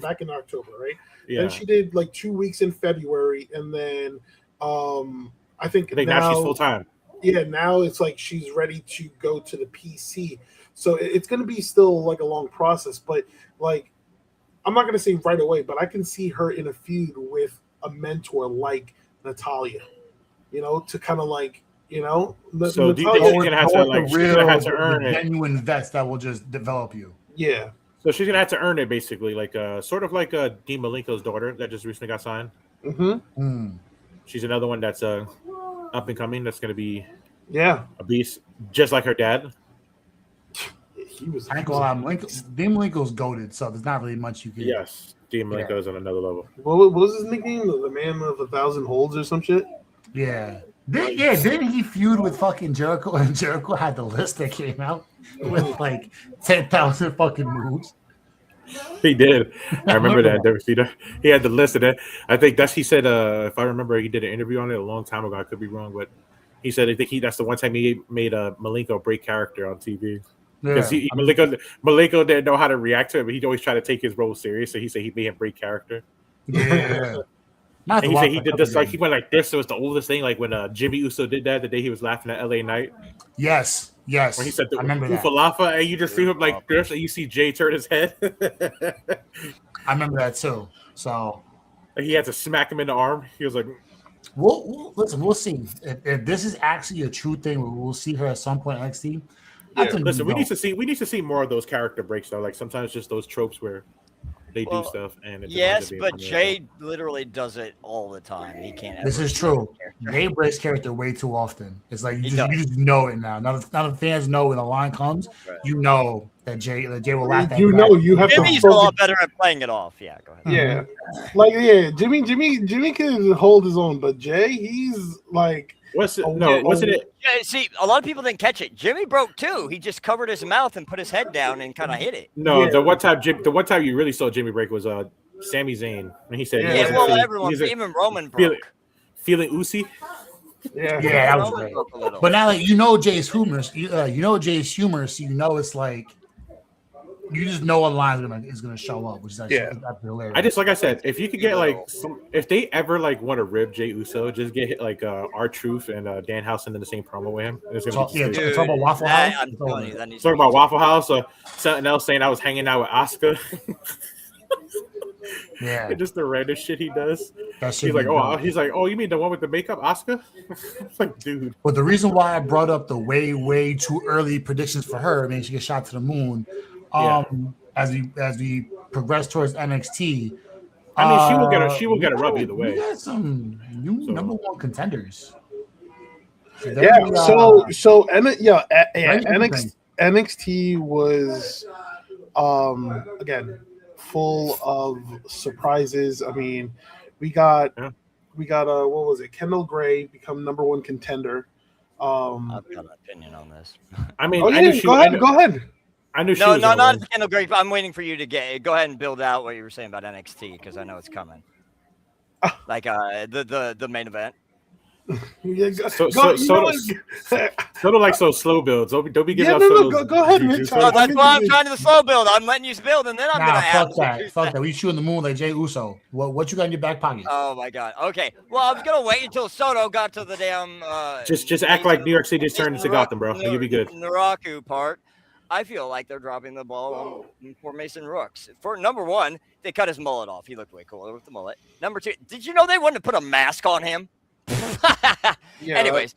right? Yeah. And she did like 2 weeks in February, and then I think now she's full time. Yeah, now it's like she's ready to go to the PC. So it's going to be still like a long process, but like I'm not going to say right away, but I can see her in a feud with a mentor like Natalia, to kind of like, So do you think she's going to have to earn it? Genuine vets that will just develop you. Yeah. So she's going to have to earn it basically, like sort of like Dean Malenko's daughter that just recently got signed. Mm-hmm. Mm. She's another one that's up and coming. That's going to be a beast, just like her dad. He was. I ain't gonna lie, Dean Malenko's goated, so there's not really much you can. Yes, Dean Malenko is on another level. What was his nickname? The man of 1,000 holds or some shit. Yeah. Didn't he feud with fucking Jericho? And Jericho had the list that came out with like 10,000 fucking moves. He did. I remember that. He had the list of that. I think he said, if I remember, he did an interview on it a long time ago. I could be wrong, but he said that's the one time he made Malenko break character on TV. Because Malenko didn't know how to react to it, but he'd always try to take his role serious. So he said he made him break character. Yeah. And he said he did this he went like this. So it's the oldest thing, like when Jimmy Uso did that the day he was laughing at LA Knight. Yes. When he said the I remember that. Ufalafa, and you just see him like this, and you see Jay turn his head. I remember that too. So he had to smack him in the arm. He was like, we'll see if this is actually a true thing. We'll see her at some point in NXT. Listen, we need to see more of those character breaks though. Like sometimes just those tropes where they do stuff and but Jay literally does it all the time. He can't. This is true. Jay breaks character way too often. It's like you just know it now. Now the fans know when the line comes, you know that Jay will laugh at you have Jimmy's a lot better at playing it off. Yeah, go ahead. Yeah, Jimmy can hold his own, but Jay, he's like. Wasn't it? Yeah, see, a lot of people didn't catch it. Jimmy broke too. He just covered his mouth and put his head down and kind of hit it. No, the one time you really saw Jimmy break was Sami Zayn. And he said, everyone, even Roman broke. Feeling oozy. Yeah, that was great. But now, like, Jay's humor. Jay's humor, so it's like you just know a line is gonna show up, which is actually hilarious. Like I said, if you could get if they ever want to rib Jay Uso, just get R-Truth and Danhausen in the same promo with him. It's gonna be talk about Waffle House. Talk about Waffle House or something else, saying I was hanging out with Asuka. Yeah. And just the random shit he does. That He's like, oh, you mean the one with the makeup, Oscar? It's like, dude. But the reason why I brought up the way too early predictions for her, I mean, she gets shot to the moon. As we progress towards NXT, I mean, she will get a rub either way. We got some new number one contenders. NXT was again full of surprises. I mean, we got what was it? Kendall Gray become number one contender. I've got an opinion on this. I mean, go ahead. I knew she no, was not Kendall Gray. I'm waiting for you to go ahead and build out what you were saying about NXT because I know it's coming. Like the main event. So like slow builds. Don't be giving out go ahead, Mitch. No, that's why I'm trying to slow build. I'm letting you build, and then I'm gonna fuck that. We shooting the moon like Jey Uso. What you got in your back pocket? Oh my god. Okay. Well, I was gonna wait until Soto got to the damn. Just act like New York City just turned into Gotham, bro. You'll be good. Naraku part. I feel like they're dropping the ball for Mason Rooks. For number one, they cut his mullet off. He looked way cooler with the mullet. Number two, did you know they wanted to put a mask on him? Anyways,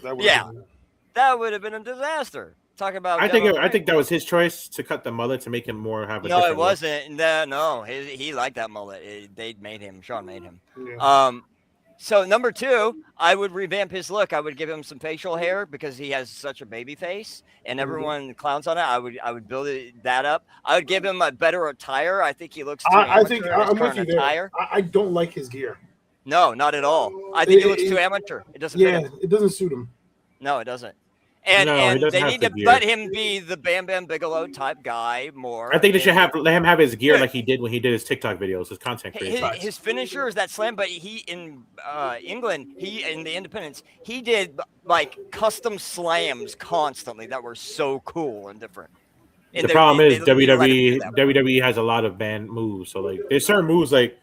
that would have been a disaster. Talk about. I think that was his choice to cut the mullet to make him more have a. No, it wasn't. No, he liked that mullet. Sean made him. Yeah. So number two, I would revamp his look. I would give him some facial hair because he has such a baby face, and everyone clowns on it. I would build that up. I would give him a better attire. I think he looks. I think I'm with you there. I don't like his gear. No, not at all. I think he looks too amateur. It doesn't. Yeah, fit him. it doesn't suit him. No, it doesn't. And they need to let him be the Bam Bam Bigelow type guy more. I think they should let him have his gear like he did when he did his TikTok videos, his content creation. His finisher is that slam, but he in England, in the independents, he did like custom slams constantly that were so cool and different. And the problem is WWE has a lot of banned moves, so like there's certain moves like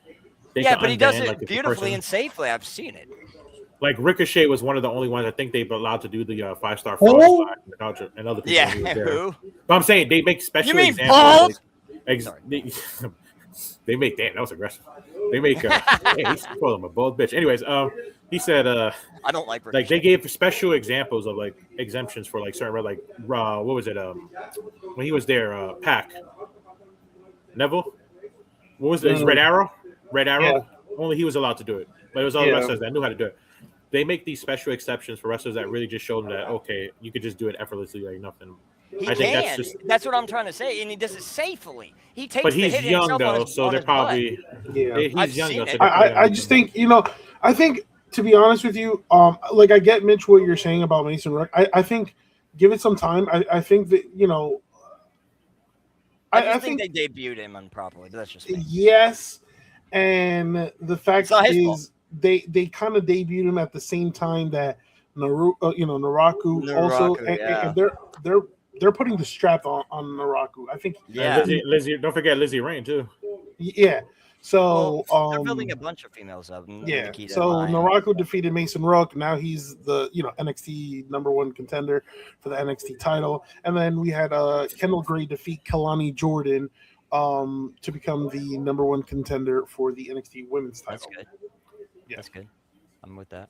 but he does it beautifully and safely. I've seen it. Like Ricochet was one of the only ones I think they've allowed to do the 5-star fraud and other people. Yeah, who? But I'm saying they make special. You mean examples. bald? They make that was aggressive. They make he called him a bald bitch. Anyways, he said I don't like Ricochet. Like they gave special examples of like exemptions for like certain like what was it when he was there Pac Neville, what was it? Red Arrow. Yeah. Only he was allowed to do it, but it was all the wrestlers that knew how to do it. They make these special exceptions for wrestlers that really just show them that okay, you could just do it effortlessly like nothing. That's what I'm trying to say, and he does it safely. He takes. But he's young though, so they're probably he's young though. So I just think I think to be honest with you, like I get Mitch what you're saying about Mason Rook. I think give it some time. I think that I think they debuted him improperly, but that's just me. Yes, and the fact is. They kind of debuted him at the same time that Naraku also, and they're putting the strap on Naraku. I think. Yeah, Lizzie. Don't forget Lizzie Rain too. Yeah. So they're building a bunch of females up. Yeah. So Naraku defeated Mason Rook. Now he's the NXT number one contender for the NXT title. And then we had Kendall Gray defeat Kalani Jordan to become the number one contender for the NXT women's title. That's good. Yeah, that's good. I'm with that.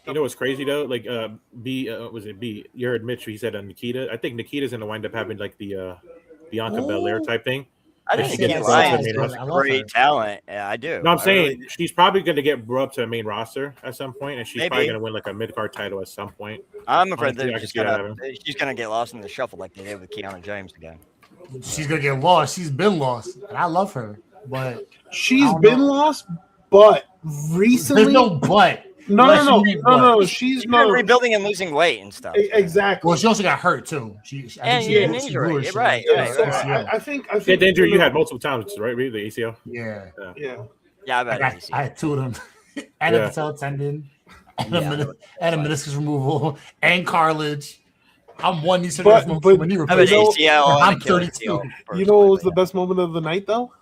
You know what's crazy though? Like was it B? You heard Mitch. He said Nikita. I think Nikita's gonna wind up having like the Bianca Belair type thing. I think Nikita Lyons is great talent. Yeah, I do. No, I'm saying she's probably gonna get brought up to a main roster at some point, and she's probably gonna win like a mid card title at some point. I'm afraid that she's gonna get lost in the shuffle like they did with Kiana James again. She's gonna get lost. She's been lost, and I love her, but she's been lost. But recently, there's no but. No. She's rebuilding and losing weight and stuff. Exactly. Well, she also got hurt too. She an injury. Right. I think the injury you had multiple times, right? Really, the ACL. Yeah. I had two of them. And a patella tendon, and a meniscus removal, and cartilage. I'm one knee surgery from knee replacement. I'm 32. You know what was the best moment of the night though?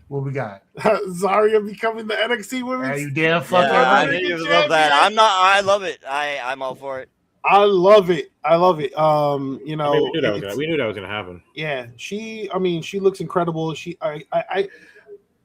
What we got? Zarya becoming the NXT women's. You damn fucking right. I love that. I love it. I'm all for it. I love it. we knew that was gonna happen. Yeah, she looks incredible.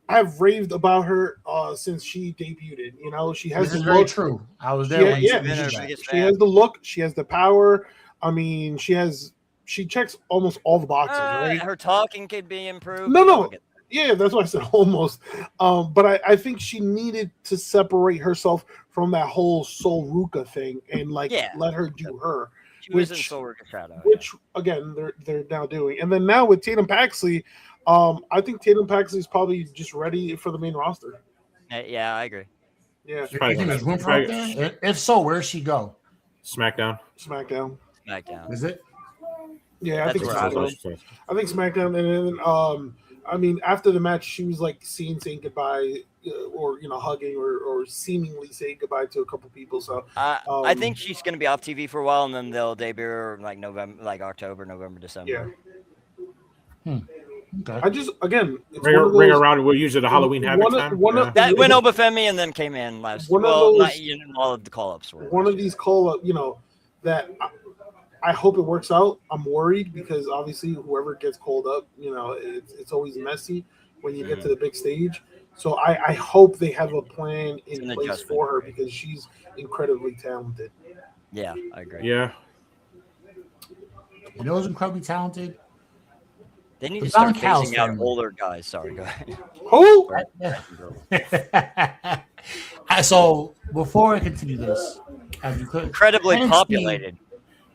I've raved about her since she debuted. You know, she has This is the very look. true. I was there when She has the look. She has the power. I mean, she checks almost all the boxes, right? Her talking could be improved. No. Yeah, that's why I said almost. But I think she needed to separate herself from that whole Soul Ruka thing and let her do her. She was in Soul Ruka Shadow. Which again they're now doing. And then now with Tatum Paxley, I think Tatum Paxley is probably just ready for the main roster. Yeah, I agree. Yeah. You think there's room for her there? If so, where does she go? SmackDown. Is it? Yeah, I think SmackDown. I think SmackDown, and then I mean, after the match, she was like saying goodbye, or hugging, or seemingly saying goodbye to a couple people. So I think she's going to be off TV for a while, and then they'll debut her like October, November, December. Yeah. Okay. I just ring around. We're usually the Halloween Havoc time. That went Obafemi and then came in last. All of the call-ups were. One of these call-up, that. I hope it works out. I'm worried because obviously whoever gets called up, it's always messy when you get to the big stage. So I hope they have a plan in place for her because she's incredibly talented. Yeah, I agree. Yeah. You know who's incredibly talented? They need to start phasing out older guys. Sorry, go ahead. Who? So before I continue this, incredibly populated.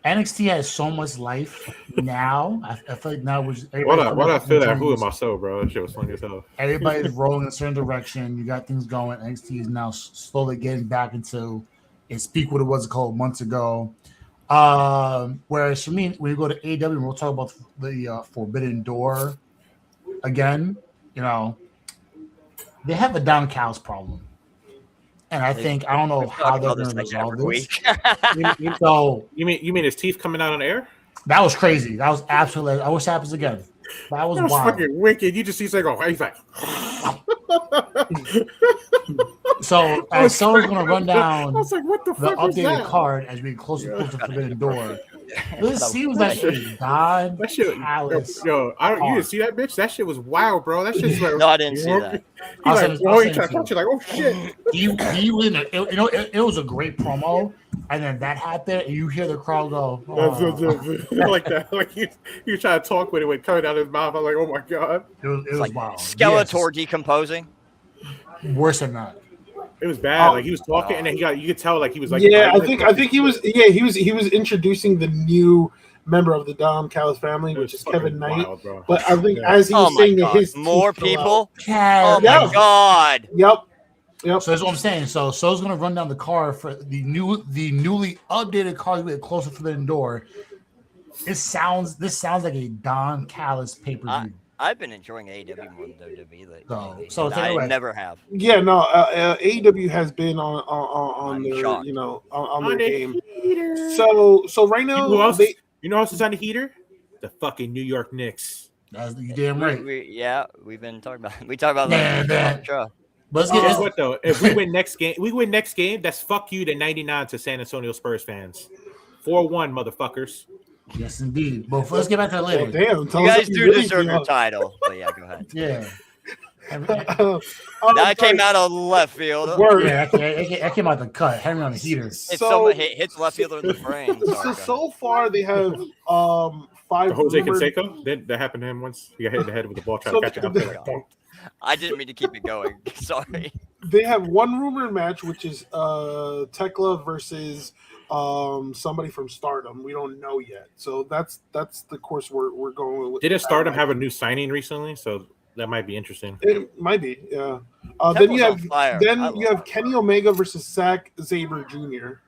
NXT has so much life now. I feel like now was. What I feel that? Who am I so, bro? That shit was funny as hell. Everybody's rolling in a certain direction. You got things going. NXT is now slowly getting back into its peak, what it was called months ago. Whereas for me, when you go to AEW, we'll talk about the Forbidden Door again. They have a Don Callis problem. And I think I don't know how they're going to resolve this. So you mean his teeth coming out on air? That was crazy. That was absolutely. I wish that happens again. That was wild. Fucking wicked. You just see like, he's like. So as someone's going to run down, I was like, what the fuck updated card as we get closer to Forbidden Door. This seems like a God. That shit, yo, you didn't see that bitch? That shit was wild, bro. That shit's like, no, I didn't see that. He tried to punch you like, oh shit. It was a great promo, and then that happened, and you hear the crowd go, like that. Like he was trying to talk with it, when coming out of his mouth. I was like, oh my god. It was like wild. Skeletor decomposing. Worse than that. It was bad. Like he was talking, and then you could tell like he was like. Yeah, I think he was. Yeah, he was introducing the new member of the Don Callis family, which is Kevin Knight. Wild, but I think as he was saying his more people. Oh my god. Yep. So that's what I'm saying. So it's going to run down the card for the newly updated card with closer to the door. This sounds like a Don Callis pay-per-view. I've been enjoying AEW more than WWE lately. So I never have. Yeah, no. AEW has been on their on their game. So right now, you know who else is on the heater? The fucking New York Knicks. That's you damn right. We've been talking about. We talk about that. Sure. But guess what though? If we win next game, that's fuck you to 99 to San Antonio Spurs fans. 4-1, motherfuckers. Yes, indeed. But let's get back to that later. Damn, you guys do deserve your title. But yeah, go ahead. Yeah. That came out of left field. Yeah, that came out the cut. Had me on the heater. Hits left fielder in the brain. So far they have 5. Jose Canseco. That happened to him once. He got hit in the head with the ball trying to catch it out there. I didn't mean to keep it going. Sorry. They have one rumored match, which is Tekla versus somebody from Stardom. We don't know yet, so that's the course we're going with. Didn't Stardom have a new signing recently? So that might be interesting. It might be, yeah. Then you have Kenny Omega versus Zack Sabre Jr.,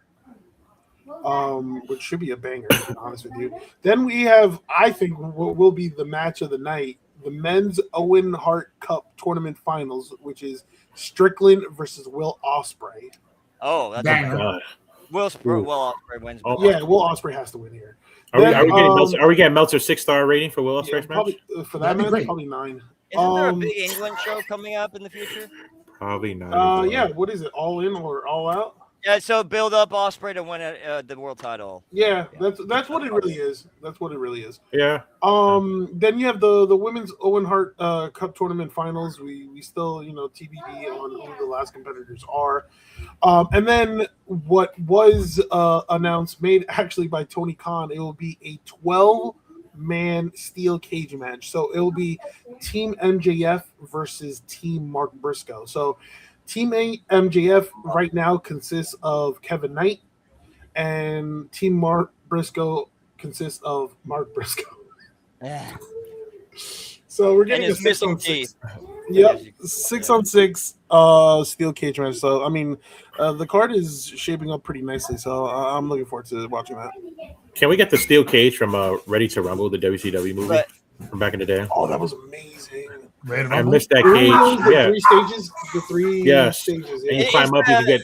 which should be a banger, to be honest with you. Then we have, I think, what will be the match of the night, the Men's Owen Hart Cup Tournament Finals, which is Strickland versus Will Ospreay. Oh, that's a Will Ospreay wins. Yeah, Will Ospreay has to win here. Are we getting Meltzer's 6-star rating for Will Ospreay's match? For that match, probably 9. Isn't there a big England show coming up in the future? Probably not. Yeah, what is it? All In or All Out? Yeah, so build up Osprey to win the world title. Yeah, that's what it really is. That's what it really is. Yeah. Then you have the women's Owen Hart Cup tournament finals. We still TBD on who the last competitors are. And then what was announced, made actually by Tony Khan, it will be a 12-man steel cage match. So it will be Team MJF versus Team Mark Briscoe. So Team MJF right now consists of Kevin Knight, and Team Mark Briscoe consists of Mark Briscoe. Yeah. So we're getting a 6-on-6. Yep, 6-on-6 steel cage match. So I mean, the card is shaping up pretty nicely. So I'm looking forward to watching that. Can we get the steel cage from Ready to Rumble, the WCW movie from back in the day? Oh, that was amazing. I missed that cage. The 3 stages. The 3 stages. Yeah. And you climb up, you can get.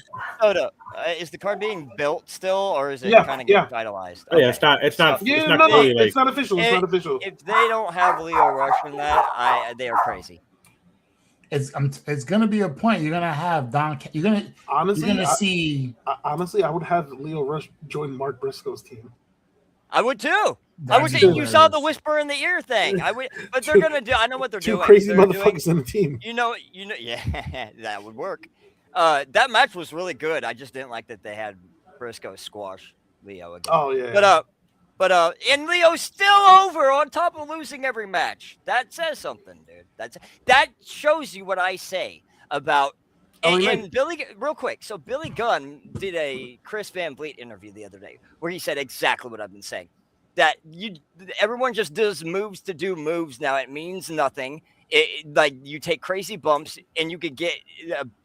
Is the card being built still, or is it kind of getting vitalized? Okay. Oh, yeah, it's not. It's not official. It's not official. If they don't have Leo Rush in that, they are crazy. It's gonna be a point. You're gonna have Don. You're gonna see. Honestly, I would have Leo Rush join Mark Briscoe's team. I would too. I would say you saw the whisper in the ear thing. I would, but they're gonna do. I know what they're doing. 2 crazy motherfuckers in the team. Yeah, that would work. That match was really good. I just didn't like that they had Briscoe squash Leo again. Oh yeah. But and Leo's still over on top of losing every match. That says something, dude. That shows you what I say about. And Billy, real quick. So Billy Gunn did a Chris Van Vliet interview the other day where he said exactly what I've been saying. That everyone just does moves to do moves now. It means nothing. Like you take crazy bumps and you could get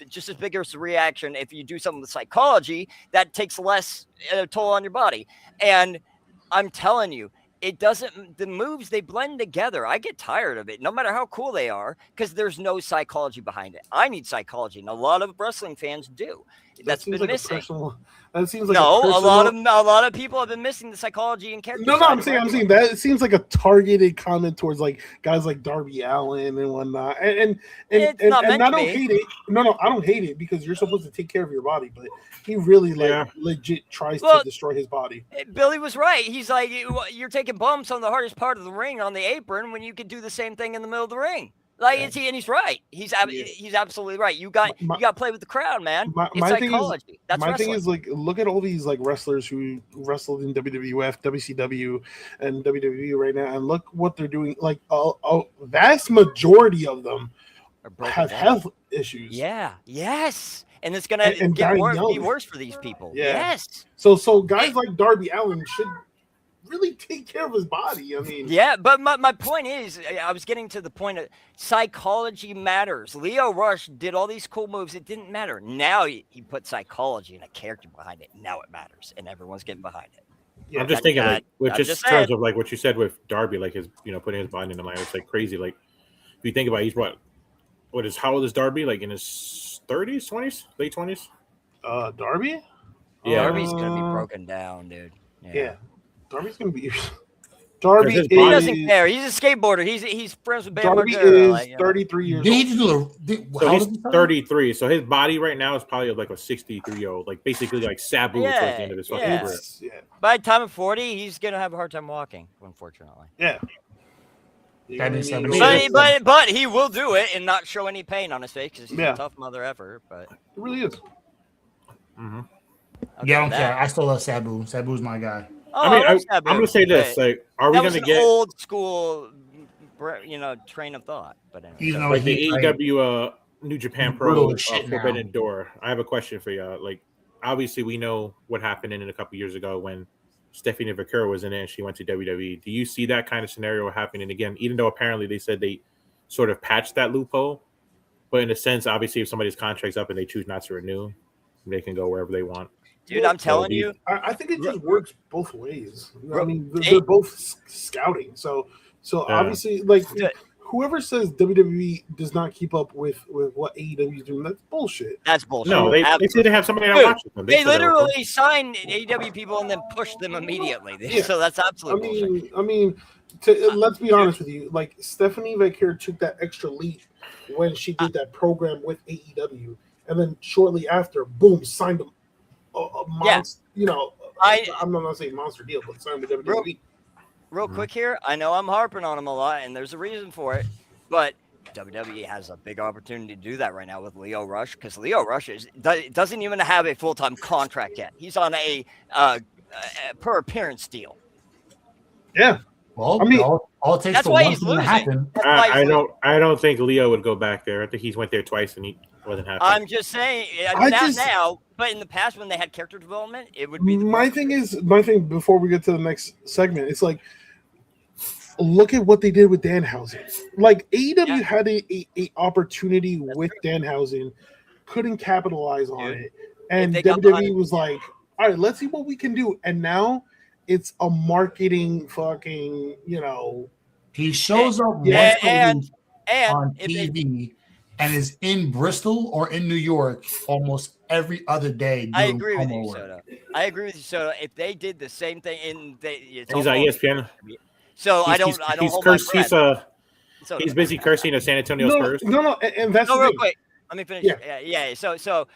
just as big as a reaction if you do something with psychology that takes less toll on your body. And I'm telling you, it doesn't. The moves, they blend together. I get tired of it, no matter how cool they are, because there's no psychology behind it. I need psychology, and a lot of wrestling fans do. That's been missing. That seems like a lot of people have been missing the psychology and character. No, I'm saying that it seems like a targeted comment towards like guys like Darby Allin and whatnot. And I don't hate it. No, I don't hate it because you're supposed to take care of your body, but he really legit tries to destroy his body. Billy was right. He's like, you're taking bumps on the hardest part of the ring on the apron when you could do the same thing in the middle of the ring. Like and he's right. He's absolutely right. You got to play with the crowd, man. It's psychology. That's my wrestling. Thing is like look at all these like wrestlers who wrestled in WWF, WCW, and WWE right now, and look what they're doing. Like a vast majority of them have health issues. Yeah. Yes. And it's gonna be worse for these people. Yeah. Yes. So guys like Darby Allin should really take care of his body. I mean, yeah, but my point is, I was getting to the point of psychology matters. Leo Rush did all these cool moves. It didn't matter. Now he put psychology and a character behind it. Now it matters, and everyone's getting behind it. Yeah, I'm just thinking, like, with just in terms of like what you said with Darby, like his, putting his body in the line, it's like crazy. Like, if you think about it, he's how old is Darby? Like in his 30s, 20s, late 20s? Darby? Yeah, Darby's gonna be broken down, dude. Yeah. Darby's gonna be. He doesn't care. He's a skateboarder. He's friends with Bam Darby is 33 years old. He's 33. So his body right now is probably like a 63-year-old, like basically like Sabu towards the end of his fucking career. Yeah. By the time of 40, he's gonna have a hard time walking, unfortunately. Yeah. But he will do it and not show any pain on his face because he's a tough mother ever. But it really is. Mm-hmm. Yeah, I don't care. I still love Sabu. Sabu's my guy. I mean, I'm going to say this: like, are we going to get old school, train of thought? But anyway. Like the AEW New Japan Pro Forbidden Door. I have a question for you. Like, obviously, we know what happened in it a couple years ago when Stephanie Vaquero was in it and she went to WWE. Do you see that kind of scenario happening again? Even though apparently they said they sort of patched that loophole, but in a sense, obviously, if somebody's contract's up and they choose not to renew, they can go wherever they want. Dude, I'm telling you. I think it just works both ways. I mean, they're both scouting. So obviously, like, whoever says WWE does not keep up with what AEW is doing, that's bullshit. That's bullshit. No, they say they have somebody that watches them. They literally sign AEW people and then push them immediately. Yeah. So that's absolutely bullshit. Let's be honest with you. Like, Stephanie Vaquero took that extra leap when she did that program with AEW. And then shortly after, boom, signed them monster. You know, I'm not gonna say monster deal, but signed with WWE. Real quick here, I know I'm harping on him a lot, and there's a reason for it, but WWE has a big opportunity to do that right now with Leo Rush, because Leo Rush doesn't even have a full-time contract yet. He's on a per appearance deal. Yeah. Well, I mean, all it takes that's for why one he's thing to losing. happen. I don't think Leo would go back there. I think he's went there twice and he wasn't happy. I'm just saying, now, but in the past when they had character development, it would be my thing before we get to the next segment. It's like, look at what they did with Danhausen. Like AEW had a opportunity with Danhausen, couldn't capitalize on it, and WWE was like, "All right, let's see what we can do." And now it's a marketing fucking, He shows up once a week on TV and is in Bristol or in New York almost every other day. I agree with you, Soto. If they did the same thing, he's on ESPN. So I don't hold my breath. He's busy cursing the San Antonio Spurs. No, and that's real quick. Let me finish. Yeah. So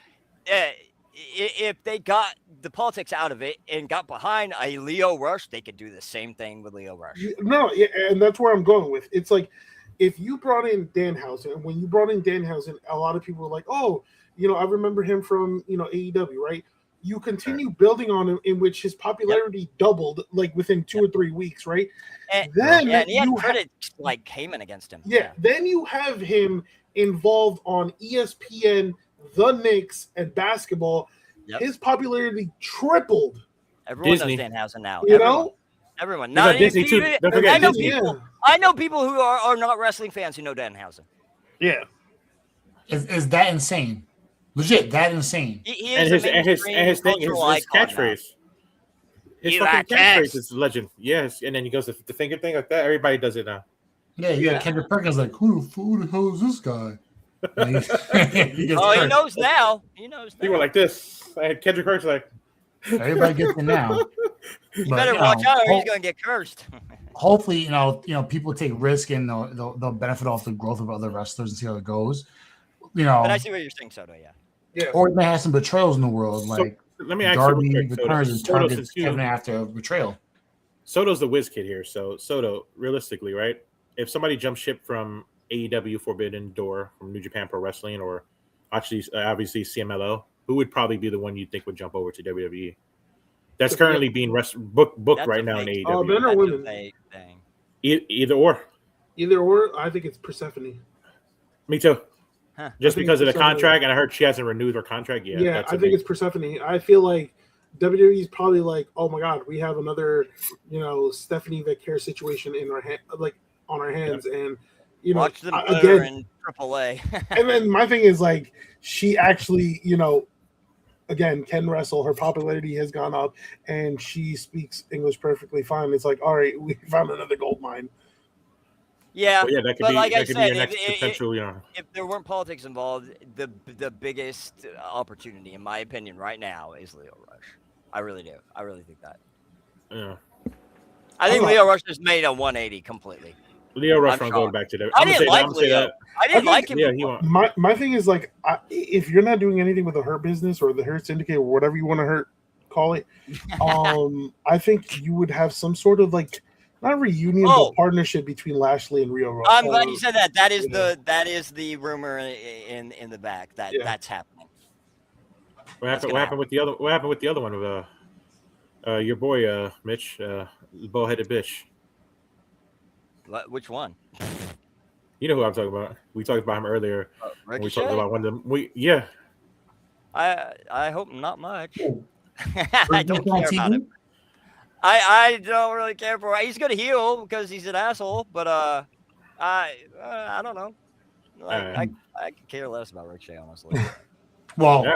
if they got the politics out of it and got behind a Leo Rush, they could do the same thing with Leo Rush. No, and that's where I'm going with. It's like, if you brought in Danhausen, and when you brought in Danhausen, a lot of people were like, "Oh, I remember him from AEW, right?" You continue building on him, in which his popularity doubled like within 2 or 3 weeks, right? And then he had critics like Heyman against him. Yeah, then you have him involved on ESPN, the Knicks, and basketball. Yep. His popularity tripled. Everyone knows Danhausen now. Everyone. Not Disney too. Don't forget Disney. I know people who are not wrestling fans who know Danhausen. Yeah. Is that insane? Legit, that insane. He is his thing, his catchphrase. His fucking catchphrase is legend. Yes, and then he goes the finger thing like that. Everybody does it now. Yeah, you got Kendrick Perkins like, who the hell is this guy? He knows now. People like this. I had Kendrick Perkins like. Everybody gets it now. You better watch out, or he's gonna get cursed. Hopefully, people take risk and they'll benefit off the growth of other wrestlers and see how it goes. But I see what you're saying, Soto. Yeah. Or they may have some betrayals in the world, like let me ask Darby you quick, returns and targets Kevin after a betrayal. Soto's the whiz kid here. So Soto, realistically, right? If somebody jumps ship from AEW Forbidden Door from New Japan Pro Wrestling, or actually obviously CMLL, who would probably be the one you think would jump over to WWE? That's currently being booked right now in AEW. Men or women? Either or. Either or. I think it's Persephone. Me too. Huh. Just because of the contract, and I heard she hasn't renewed her contract yet. Yeah, I think it's Persephone. I feel like WWE is probably like, oh my god, we have another, Stephanie Vacquer situation in our on our hands, and watch them again in AAA. And then my thing is like, she actually, again, can wrestle. Her popularity has gone up, and she speaks English perfectly fine. It's like, all right, we found another gold mine. Yeah, that could be, like that could be your next potential. If there weren't politics involved, the biggest opportunity, in my opinion, right now is Leo Rush. I really do. I really think that. Yeah. I think Leo Rush has made a 180 completely. Leo Rush won't go back to there. I didn't like Leo. I didn't like him. Yeah, he won't. My thing is like, if you're not doing anything with the Hurt business or the Hurt Syndicate or whatever you want to call it, I think you would have some sort of like. Not reunion, but partnership between Lashley and Rio Rush. I'm glad you said that. That is the rumor in the back that's happening. What happened with the other? What happened with the other one of your boy Mitch, the bull-headed bitch? Which one? You know who I'm talking about. We talked about him earlier. Ricochet? We talked about one of them. I hope not much. I don't care about him. I don't really care for him. He's gonna heal because he's an asshole, but I don't know. I could care less about Ricochet, honestly. Well,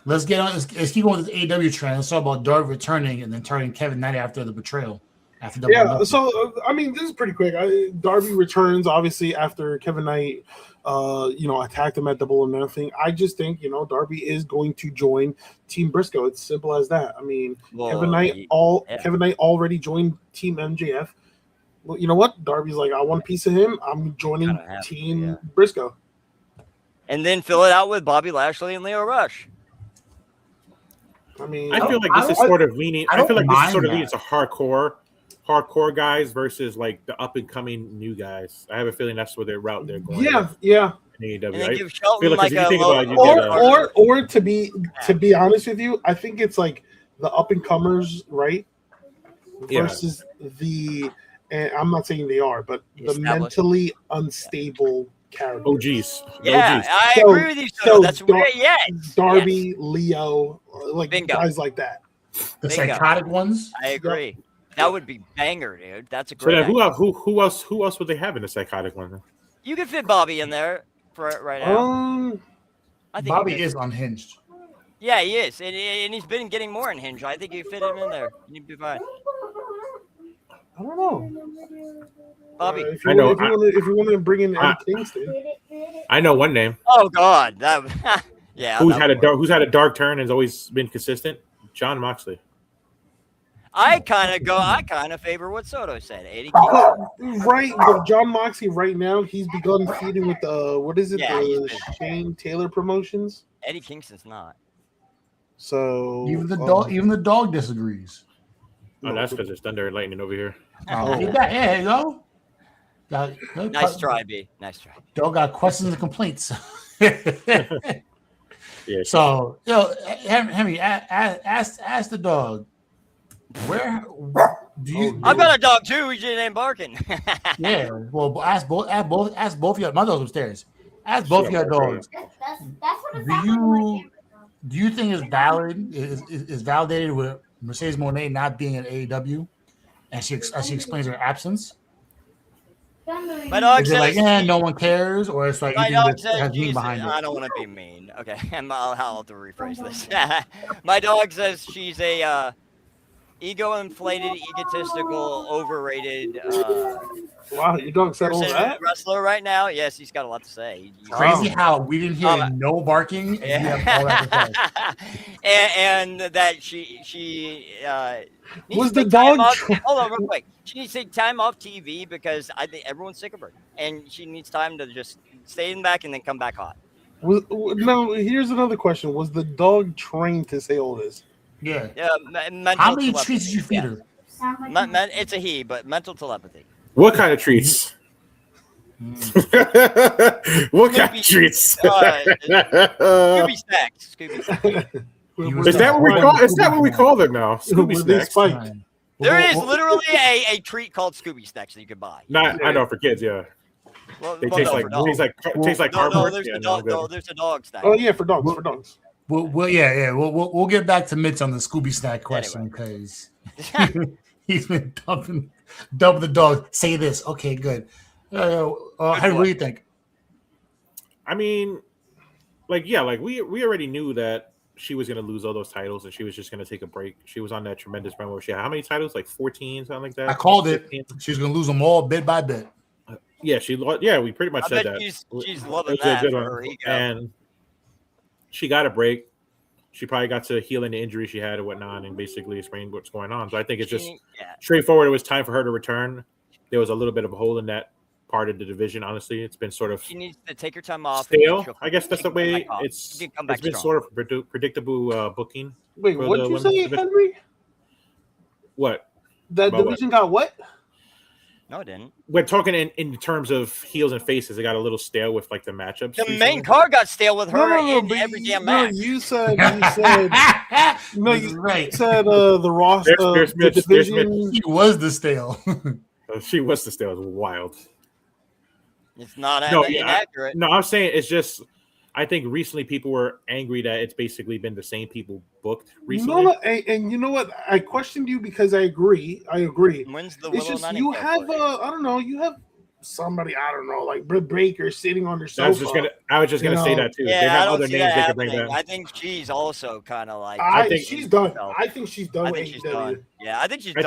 let's get on. Let's keep going with the AEW trend. Let's talk about Darby returning and then turning Kevin Knight after the betrayal. So I mean, this is pretty quick. Darby returns obviously after Kevin Knight, attacked him at Double or Nothing. I just think Darby is going to join Team Briscoe. It's simple as that. I mean, Kevin Knight already joined Team MJF. Well, you know what? Darby's like, I want a piece of him. I'm joining Team Briscoe. And then fill it out with Bobby Lashley and Leo Rush. I mean, I feel like this is sort of leaning. I feel like this is sort of leaning to hardcore guys versus like the up and coming new guys. I have a feeling that's where their route they're going. Yeah. In AEW. And they give Shelton like a or to be honest with you, I think it's like the up and comers, right? Versus the, and I'm not saying they are, but the mentally unstable characters. OGs. Yeah, I agree with you. So that's Darby, Leo, like Bingo. guys like that. The psychotic ones. I agree. Yep. That would be banger, dude. That's a great. So who else would they have in the psychotic one? You could fit Bobby in there for right now. I think Bobby is unhinged. Yeah, he is, and he's been getting more unhinged. I think you fit him in there. You'd be fine. I don't know. Bobby. If you want to bring in Eddie Kingston. I know one name. Oh God, that yeah. Who's had a dark turn and has always been consistent? John Moxley. I kind of favor what Soto said. Eddie Kingston. Right, but John Moxley right now he's begun feuding with the Shane Taylor Promotions. Eddie Kingston's not. So even the dog disagrees. Oh, that's because it's thunder and lightning over here. Oh, yeah, you go. Nice try, B. Nice try. Dog got questions and complaints. Yeah. So, Henry, ask the dog. Where do you? I've got a dog too. He just ain't barking. Yeah. Well, ask both your. My dog's upstairs. Ask both your dogs. Do you think it's valid? Is validated with Mercedes Moné not being in AEW, and she explains her absence? My dog is says it like, no one cares, or it's like my dog says behind it? I don't want to be mean. Okay, I'll have to rephrase this. My dog says she's a ego-inflated, egotistical, overrated. Wow, your dog said all that? Wrestler right now. Yes, he's got a lot to say. Crazy how we didn't hear no barking, and you have all that to say. and that she was the dog? Hold on, real quick. She needs to take time off TV because I think everyone's sick of her, and she needs time to just stay in back and then come back hot. No, here's another question: was the dog trained to say all this? Yeah. How many treats did you feed her? It's a he, but mental telepathy. What kind of treats? What kind of treats? Scooby snacks. Is that what we call them now? Scooby snacks. There is literally a treat called Scooby snacks that you can buy. I know for kids, yeah. They taste like cardboard. There's a dog snack. Oh yeah, for dogs. We'll get back to Mitch on the Scooby snack question because he's been dumping the dog. Say this, okay, good. What do you think? I mean, we already knew that she was going to lose all those titles and she was just going to take a break. She was on that tremendous run where she had how many titles? Like 14, something like that. I called it. She's going to lose them all bit by bit. Yeah, we pretty much said that. She's loving that for her ego. And she got a break. She probably got to heal any injury she had or whatnot and basically explain what's going on. So I think it's just straightforward. It was time for her to return. There was a little bit of a hole in that part of the division, honestly. It's been sort of she needs to take her time off. Stale. I guess that's the way it's been sort of predictable booking. Wait, what did you say, Henry? What? The division got what? No, it didn't. We're talking in terms of heels and faces. It got a little stale with like the matchups. The main card got stale with her in every damn match. You said no. You said the roster. The division. She was the stale. She was the stale. It was wild. It's not inaccurate. I'm saying it's just. I think recently people were angry that it's basically been the same people booked recently. No, and you know what? I questioned you because I agree. When's the it's just you have I don't know. You have somebody like Britt Baker sitting on their sofa. I was just gonna say that too. Yeah, they have other names they could bring back. I think she's also kind of like. I think she's done. I think she's done. Yeah, I think she's done.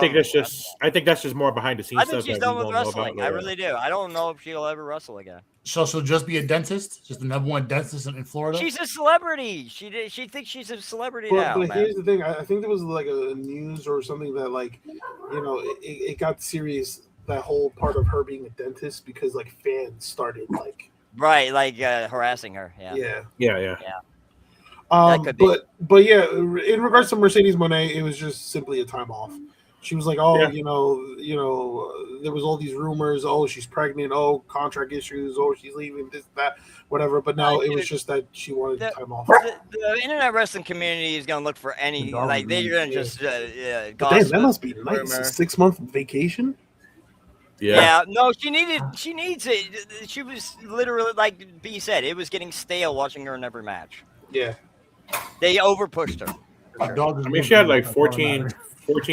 I think that's just more behind the scenes. I think she's done with wrestling. I really do. I don't know if she'll ever wrestle again. So she'll just be a dentist, just the number one dentist in Florida. She's a celebrity. She thinks she's a celebrity now. But here's the thing. I think there was like a news or something that it got serious. That whole part of her being a dentist because fans started harassing her. Yeah. But yeah, in regards to Mercedes Moné, it was just simply a time off. She was like, oh, there was all these rumors. Oh, she's pregnant. Oh, contract issues. Oh, she's leaving. This, that, whatever. But no, it was just that she wanted time off. The internet wrestling community is gonna look for any they're gonna just damn, that must be nice. A 6-month vacation. Yeah. No, she needs it. She was literally, like B said, it was getting stale watching her in every match. Yeah. They overpushed her. Sure. I mean, she had like 14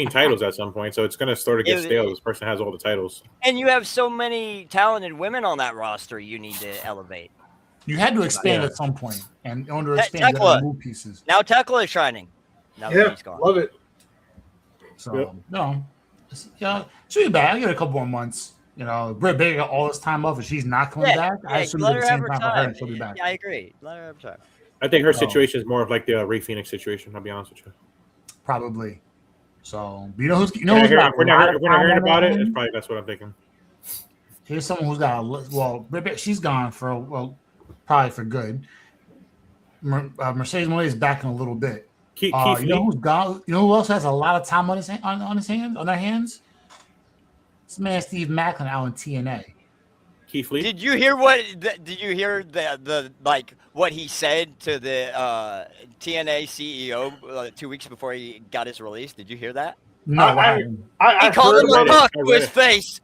titles at some point, so it's going to start to get stale. This person has all the titles. And you have so many talented women on that roster you need to elevate. You had to expand at some point. And in order to expand, you had to move pieces. Now Tekla is shining. Now he's gone. Love it. So, she'll be back. I'll give it a couple more months. Britt Baker got all this time off, and she's not coming back. I assume let the her same have time her for her, time. she'll be back. Yeah, I agree. Let her have time. I think her situation is more of like the Rey Fenix situation. I'll be honest with you. Probably. So, we're not hearing about it. It's probably that's what I'm thinking. Here's someone who's got she's gone probably for good. Mercedes Moné is back in a little bit. Keith you know who's gone? You know who else has a lot of time on their hands? This man Steve Maclin out in TNA. Keith Lee. Did you hear what he said to the TNA CEO 2 weeks before he got his release? Did you hear that? No, he called him a cuck to his face.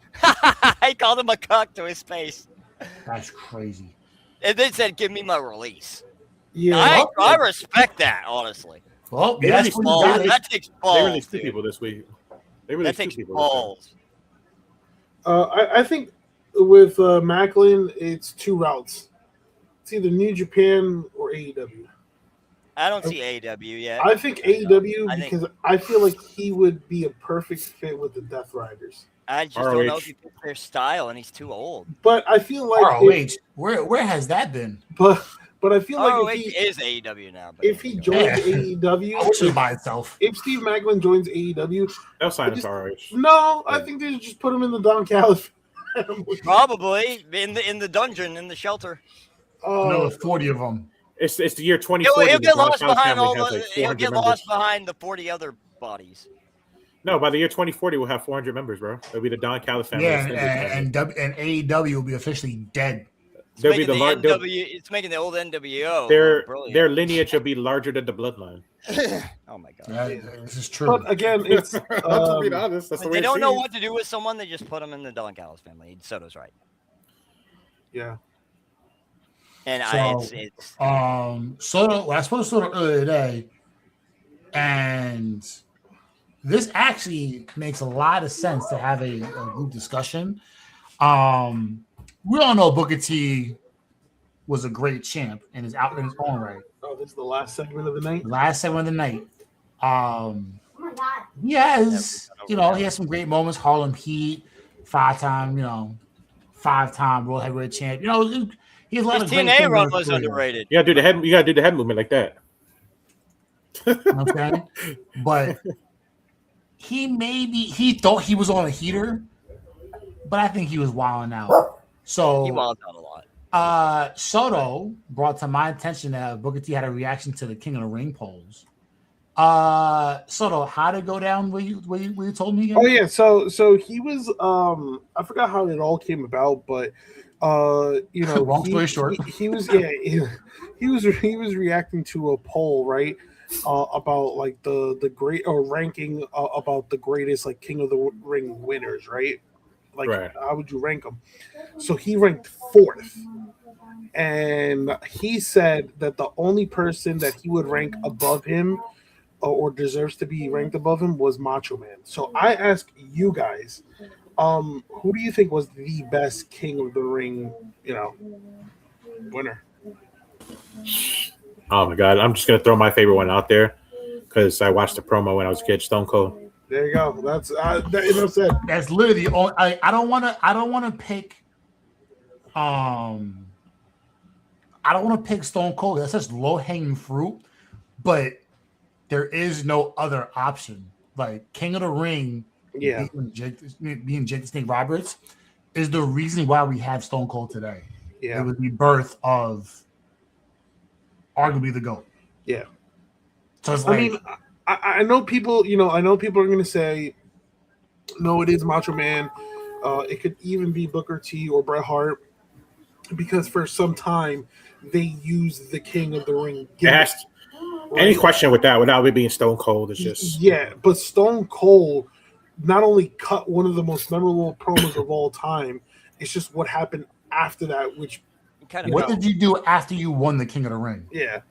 He called him a cuck to his face. That's crazy. And then said, "Give me my release." Yeah, I respect that, honestly. Well, that takes balls. They released 2 people this week. That takes balls. I think with Maclin, it's 2 routes. It's either New Japan or AEW. I don't see AEW yet. I think AEW because I feel like he would be a perfect fit with the Death Riders. I just don't know if he fits their style, and he's too old. But I feel like ROH, where has that been? But I feel like ROH is AEW now. If he joins AEW, I wish it by itself. If Steve Maclin joins AEW, they'll sign him to ROH. No, I think they just put him in the Don Callis. Probably in the dungeon, in the shelter. Another 40 of them. It's the year 2040. He'll get lost behind he'll get lost behind the 40 other bodies. No, by the year 2040, we'll have 400 members, bro. It'll be the Don Callis family. Yeah, and AEW will be officially dead. It's making the old NWO. Their lineage will be larger than the bloodline. Oh my god, this is true. But again, it's to be honest, that's the way they don't know what to do with someone. They just put them in the Don Callis family. Soto's right. Yeah. And Soto. I spoke to Soto earlier today, and this actually makes a lot of sense to have a group discussion. We all know Booker T was a great champ and is out in his own right. Oh, this is the last segment of the night. Last segment of the night. Oh my God. He has, he has some great moments. Harlem Heat, 5-time World Heavyweight Champ. He has a lot of great TNA run was underrated. You gotta do the head movement like that. Okay, but he thought he was on a heater, but I think he was wilding out. So he wilded out a lot. Soto brought to my attention that Booker T had a reaction to the King of the Ring polls. Soto, how did it go down? Where you told me again? Oh yeah, so he was I forgot how it all came about, but long story short, he was reacting to a poll, right? About like the great or ranking about the greatest like King of the Ring winners, right? Like how would you rank them? So he ranked 4th, and he said that the only person that he would rank above him or deserves to be ranked above him was Macho Man. So I ask you guys, who do you think was the best King of the Ring, winner? Oh my God, I'm just gonna throw my favorite one out there because I watched the promo when I was a kid, Stone Cold. There you go. That's enough said. That's literally the only. I don't want to pick. I don't want to pick Stone Cold. That's just low hanging fruit, but there is no other option. Like King of the Ring, being Jake the Snake Roberts is the reason why we have Stone Cold today. Yeah, it was the birth of arguably the GOAT. Yeah. So it's like, I mean, I know people. I know people are going to say, no, it is Macho Man. It could even be Booker T or Bret Hart, because for some time they used the King of the Ring gimmick. Any question with that without it being Stone Cold is just But Stone Cold not only cut one of the most memorable promos of all time, it's just what happened after that. Which what did you do after you won the King of the Ring? Yeah,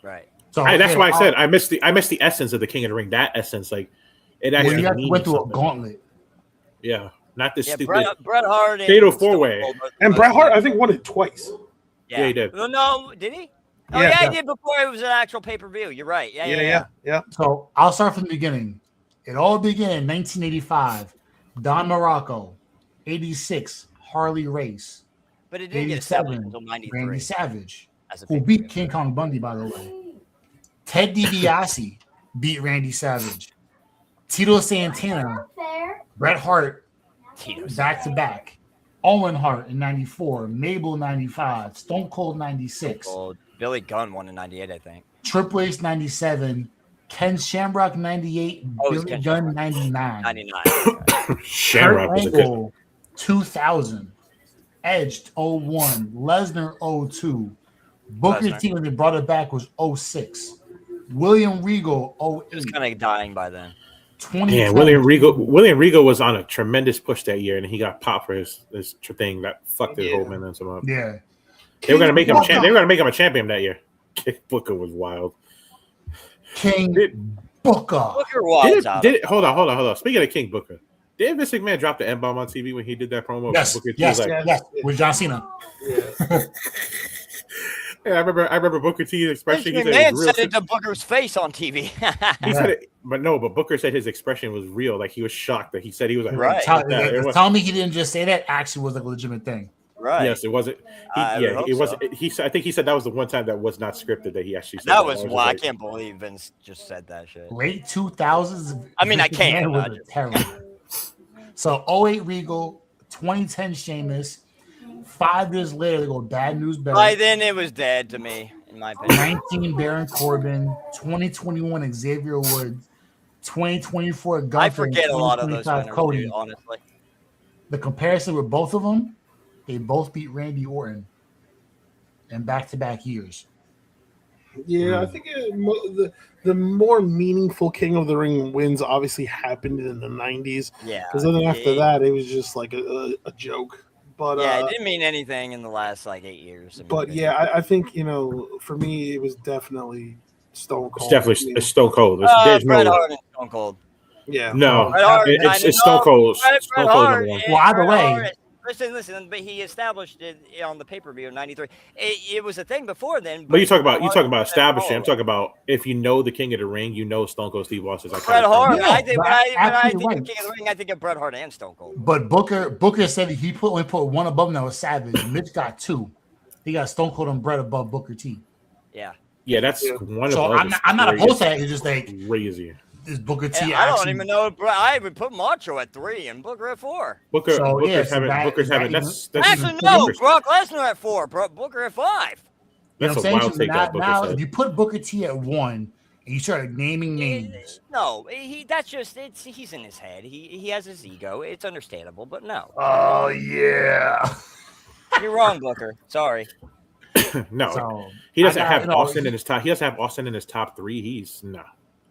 right. So that's why I said I missed the essence of the King of the Ring. That essence, like it actually went through a gauntlet. Yeah, not this stupid Bret Hart fatal 4-way. And Bret Hart, I think, won it twice. Yeah, he did. No, did he? Oh yeah, he did before it was an actual pay-per-view. You're right. Yeah. So I'll start from the beginning. It all began in 1985. Don Morocco, 86, Harley Race. But it didn't get established until 93. Randy Savage, who beat King Kong Bundy, by the way. Ted DiBiase beat Randy Savage. Tito Santana, Bret Hart, back-to-back. Owen Hart in 94, Mabel 95, Stone Cold 96. Billy Gunn won in 98, I think. Triple H 97, Ken Shamrock 98, Billy Gunn 99. 99. Shamrock was a good 2000, Edge 01, Lesnar 02, Booker T when they brought it back was 06, William Regal 08. He was kind of dying by then. Yeah, William Regal was on a tremendous push that year, and he got popped for his thing that fucked his whole momentum up. Yeah, they were gonna make him a champion. They were gonna make him a champion that year. Booker was wild. King Booker. Booker was hold on. Speaking of King Booker, did Vince McMahon drop the M-bomb on TV when he did that promo? Yes, Booker yes, with John Cena. Yeah, I remember Booker T's expression. Vince McMahon said it to Booker's face on TV. He said it, but Booker said his expression was real. Like he was shocked that he said he was like, right. Tell me he didn't just say that. Actually, was like a legitimate thing. Right. Yes, it wasn't. It wasn't. I think he said that was the one time that was not scripted that he actually said. That was why I can't believe Vince just said that shit. Late 2000s. I mean, I can't. Was terrible. So 08 Regal, 2010 Sheamus. 5 years later, they go Bad News Barry. By then, it was dead to me, in my opinion. 19 Baron Corbin, 2021 Xavier Woods, 2024 Gunther. I forget a lot of those Cody. Honestly. The comparison with both of them, they both beat Randy Orton in back-to-back years. Yeah, I think the more meaningful King of the Ring wins obviously happened in the 90s. Yeah. Because then after that, it was just like a joke. But it didn't mean anything in the last 8 years. I think for me it was definitely Stone Cold. It's Stone Cold. There's Bret Hart and Stone Cold. Yeah, no, it's Stone Cold. Stone Cold. Well, either way. Listen, but he established it on the pay-per-view in '93. It was a thing before then. But you talk about establishing. I'm talking about if you know the King of the Ring, you know Stone Cold Steve Austin. Bret Hart. I think when I think of King of the Ring, I think of Bret Hart and Stone Cold. But Booker said he only put one above him that was Savage. Mitch got 2. He got Stone Cold and Bret above Booker T. Yeah, that's one of. So I'm not opposed to that. It's just like crazy. Is Booker T? I don't even know. I would put Macho at 3 and Booker at 4. Booker's having. That's actually no. Brock Lesnar at 4. Booker at 5. That's a wild take. Now, if you put Booker T at 1 and you start naming names, he's in his head. He has his ego. It's understandable, but no. Oh yeah, you're wrong, Booker. Sorry. No, he doesn't have Austin in his top. He doesn't have Austin in his top 3. He's no.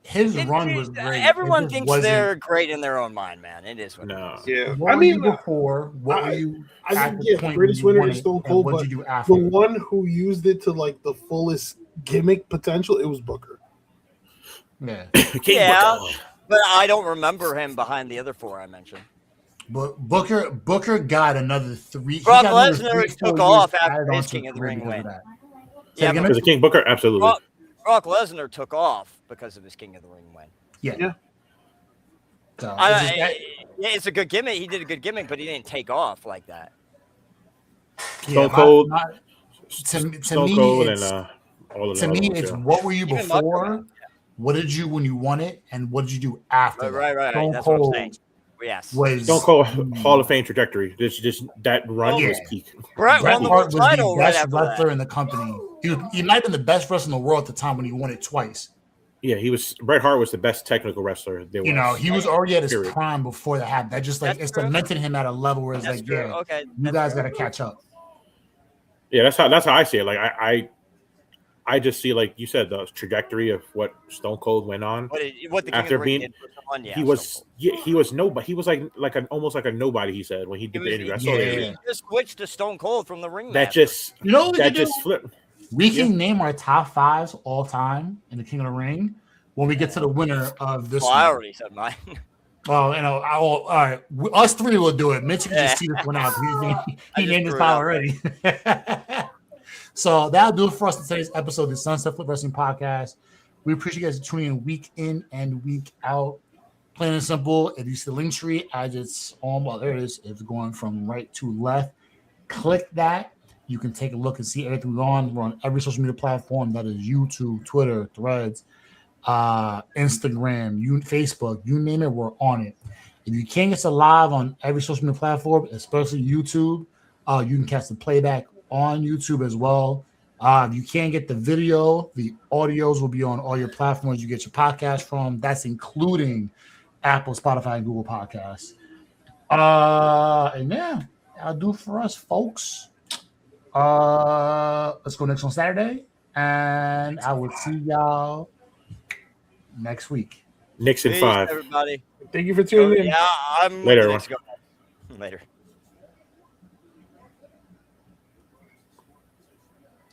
His run was great. Everyone thinks they're great in their own mind, man. It is what it is. Yeah. What were you before? What were you? I think the greatest winner is Stone Cold, but the one who used it to like the fullest gimmick potential, it was Booker. Yeah. But I don't remember him behind the other 4 I mentioned. But Booker got another 3. Brock Lesnar took off after his King of the Ring win. Yeah, because the King Booker, absolutely. Brock Lesnar took off because of his King of the Ring win. Yeah. So, it's a good gimmick. He did a good gimmick, but he didn't take off like that. Stone Cold. To me, it's what were you before? What did you when you won it, and what did you do after? Right. That's what I'm saying. Yes. Stone Cold Hall of Fame trajectory. Just that run was peak. Bret won the title was the best wrestler in the company. He might have been the best wrestler in the world at the time when he won it twice. Yeah, Bret Hart was the best technical wrestler there was. You know, he was already at his prime before that happened. That just like it's cemented him at a level where it's like, yeah, okay, you guys got to catch up. Yeah, that's how I see it. Like I just see, like you said, the trajectory of what Stone Cold went on what the after being. He was nobody. He was almost like a nobody. He said when he did the indie wrestling. He just switched to Stone Cold from the ring. That just flipped. We can name our top 5s all time in the King of the Ring when we get to the winner of this. Well, I already said mine. Well, you know, all right. Us 3 will do it. Mitch can just see this one out. He named his pile already. So that'll do it for us in today's episode of the Sunset Flip Wrestling Podcast. We appreciate you guys tuning in week in and week out. Plain and simple. If you see the link tree, as it's on, well, there it is. It's going from right to left. Click that. You can take a look and see everything we're on. We're on every social media platform. That is YouTube, Twitter, Threads, Instagram, Facebook, you name it, we're on it. If you can't get us live on every social media platform, especially YouTube, you can catch the playback on YouTube as well. If you can't get the video, the audios will be on all your platforms you get your podcast from. That's including Apple, Spotify, and Google Podcasts. And yeah, that'll do for us, folks. Let's go next on Saturday, and I will see y'all next week. Nixon 5. Everybody. Thank you for tuning in. Yeah, I'm later. Later.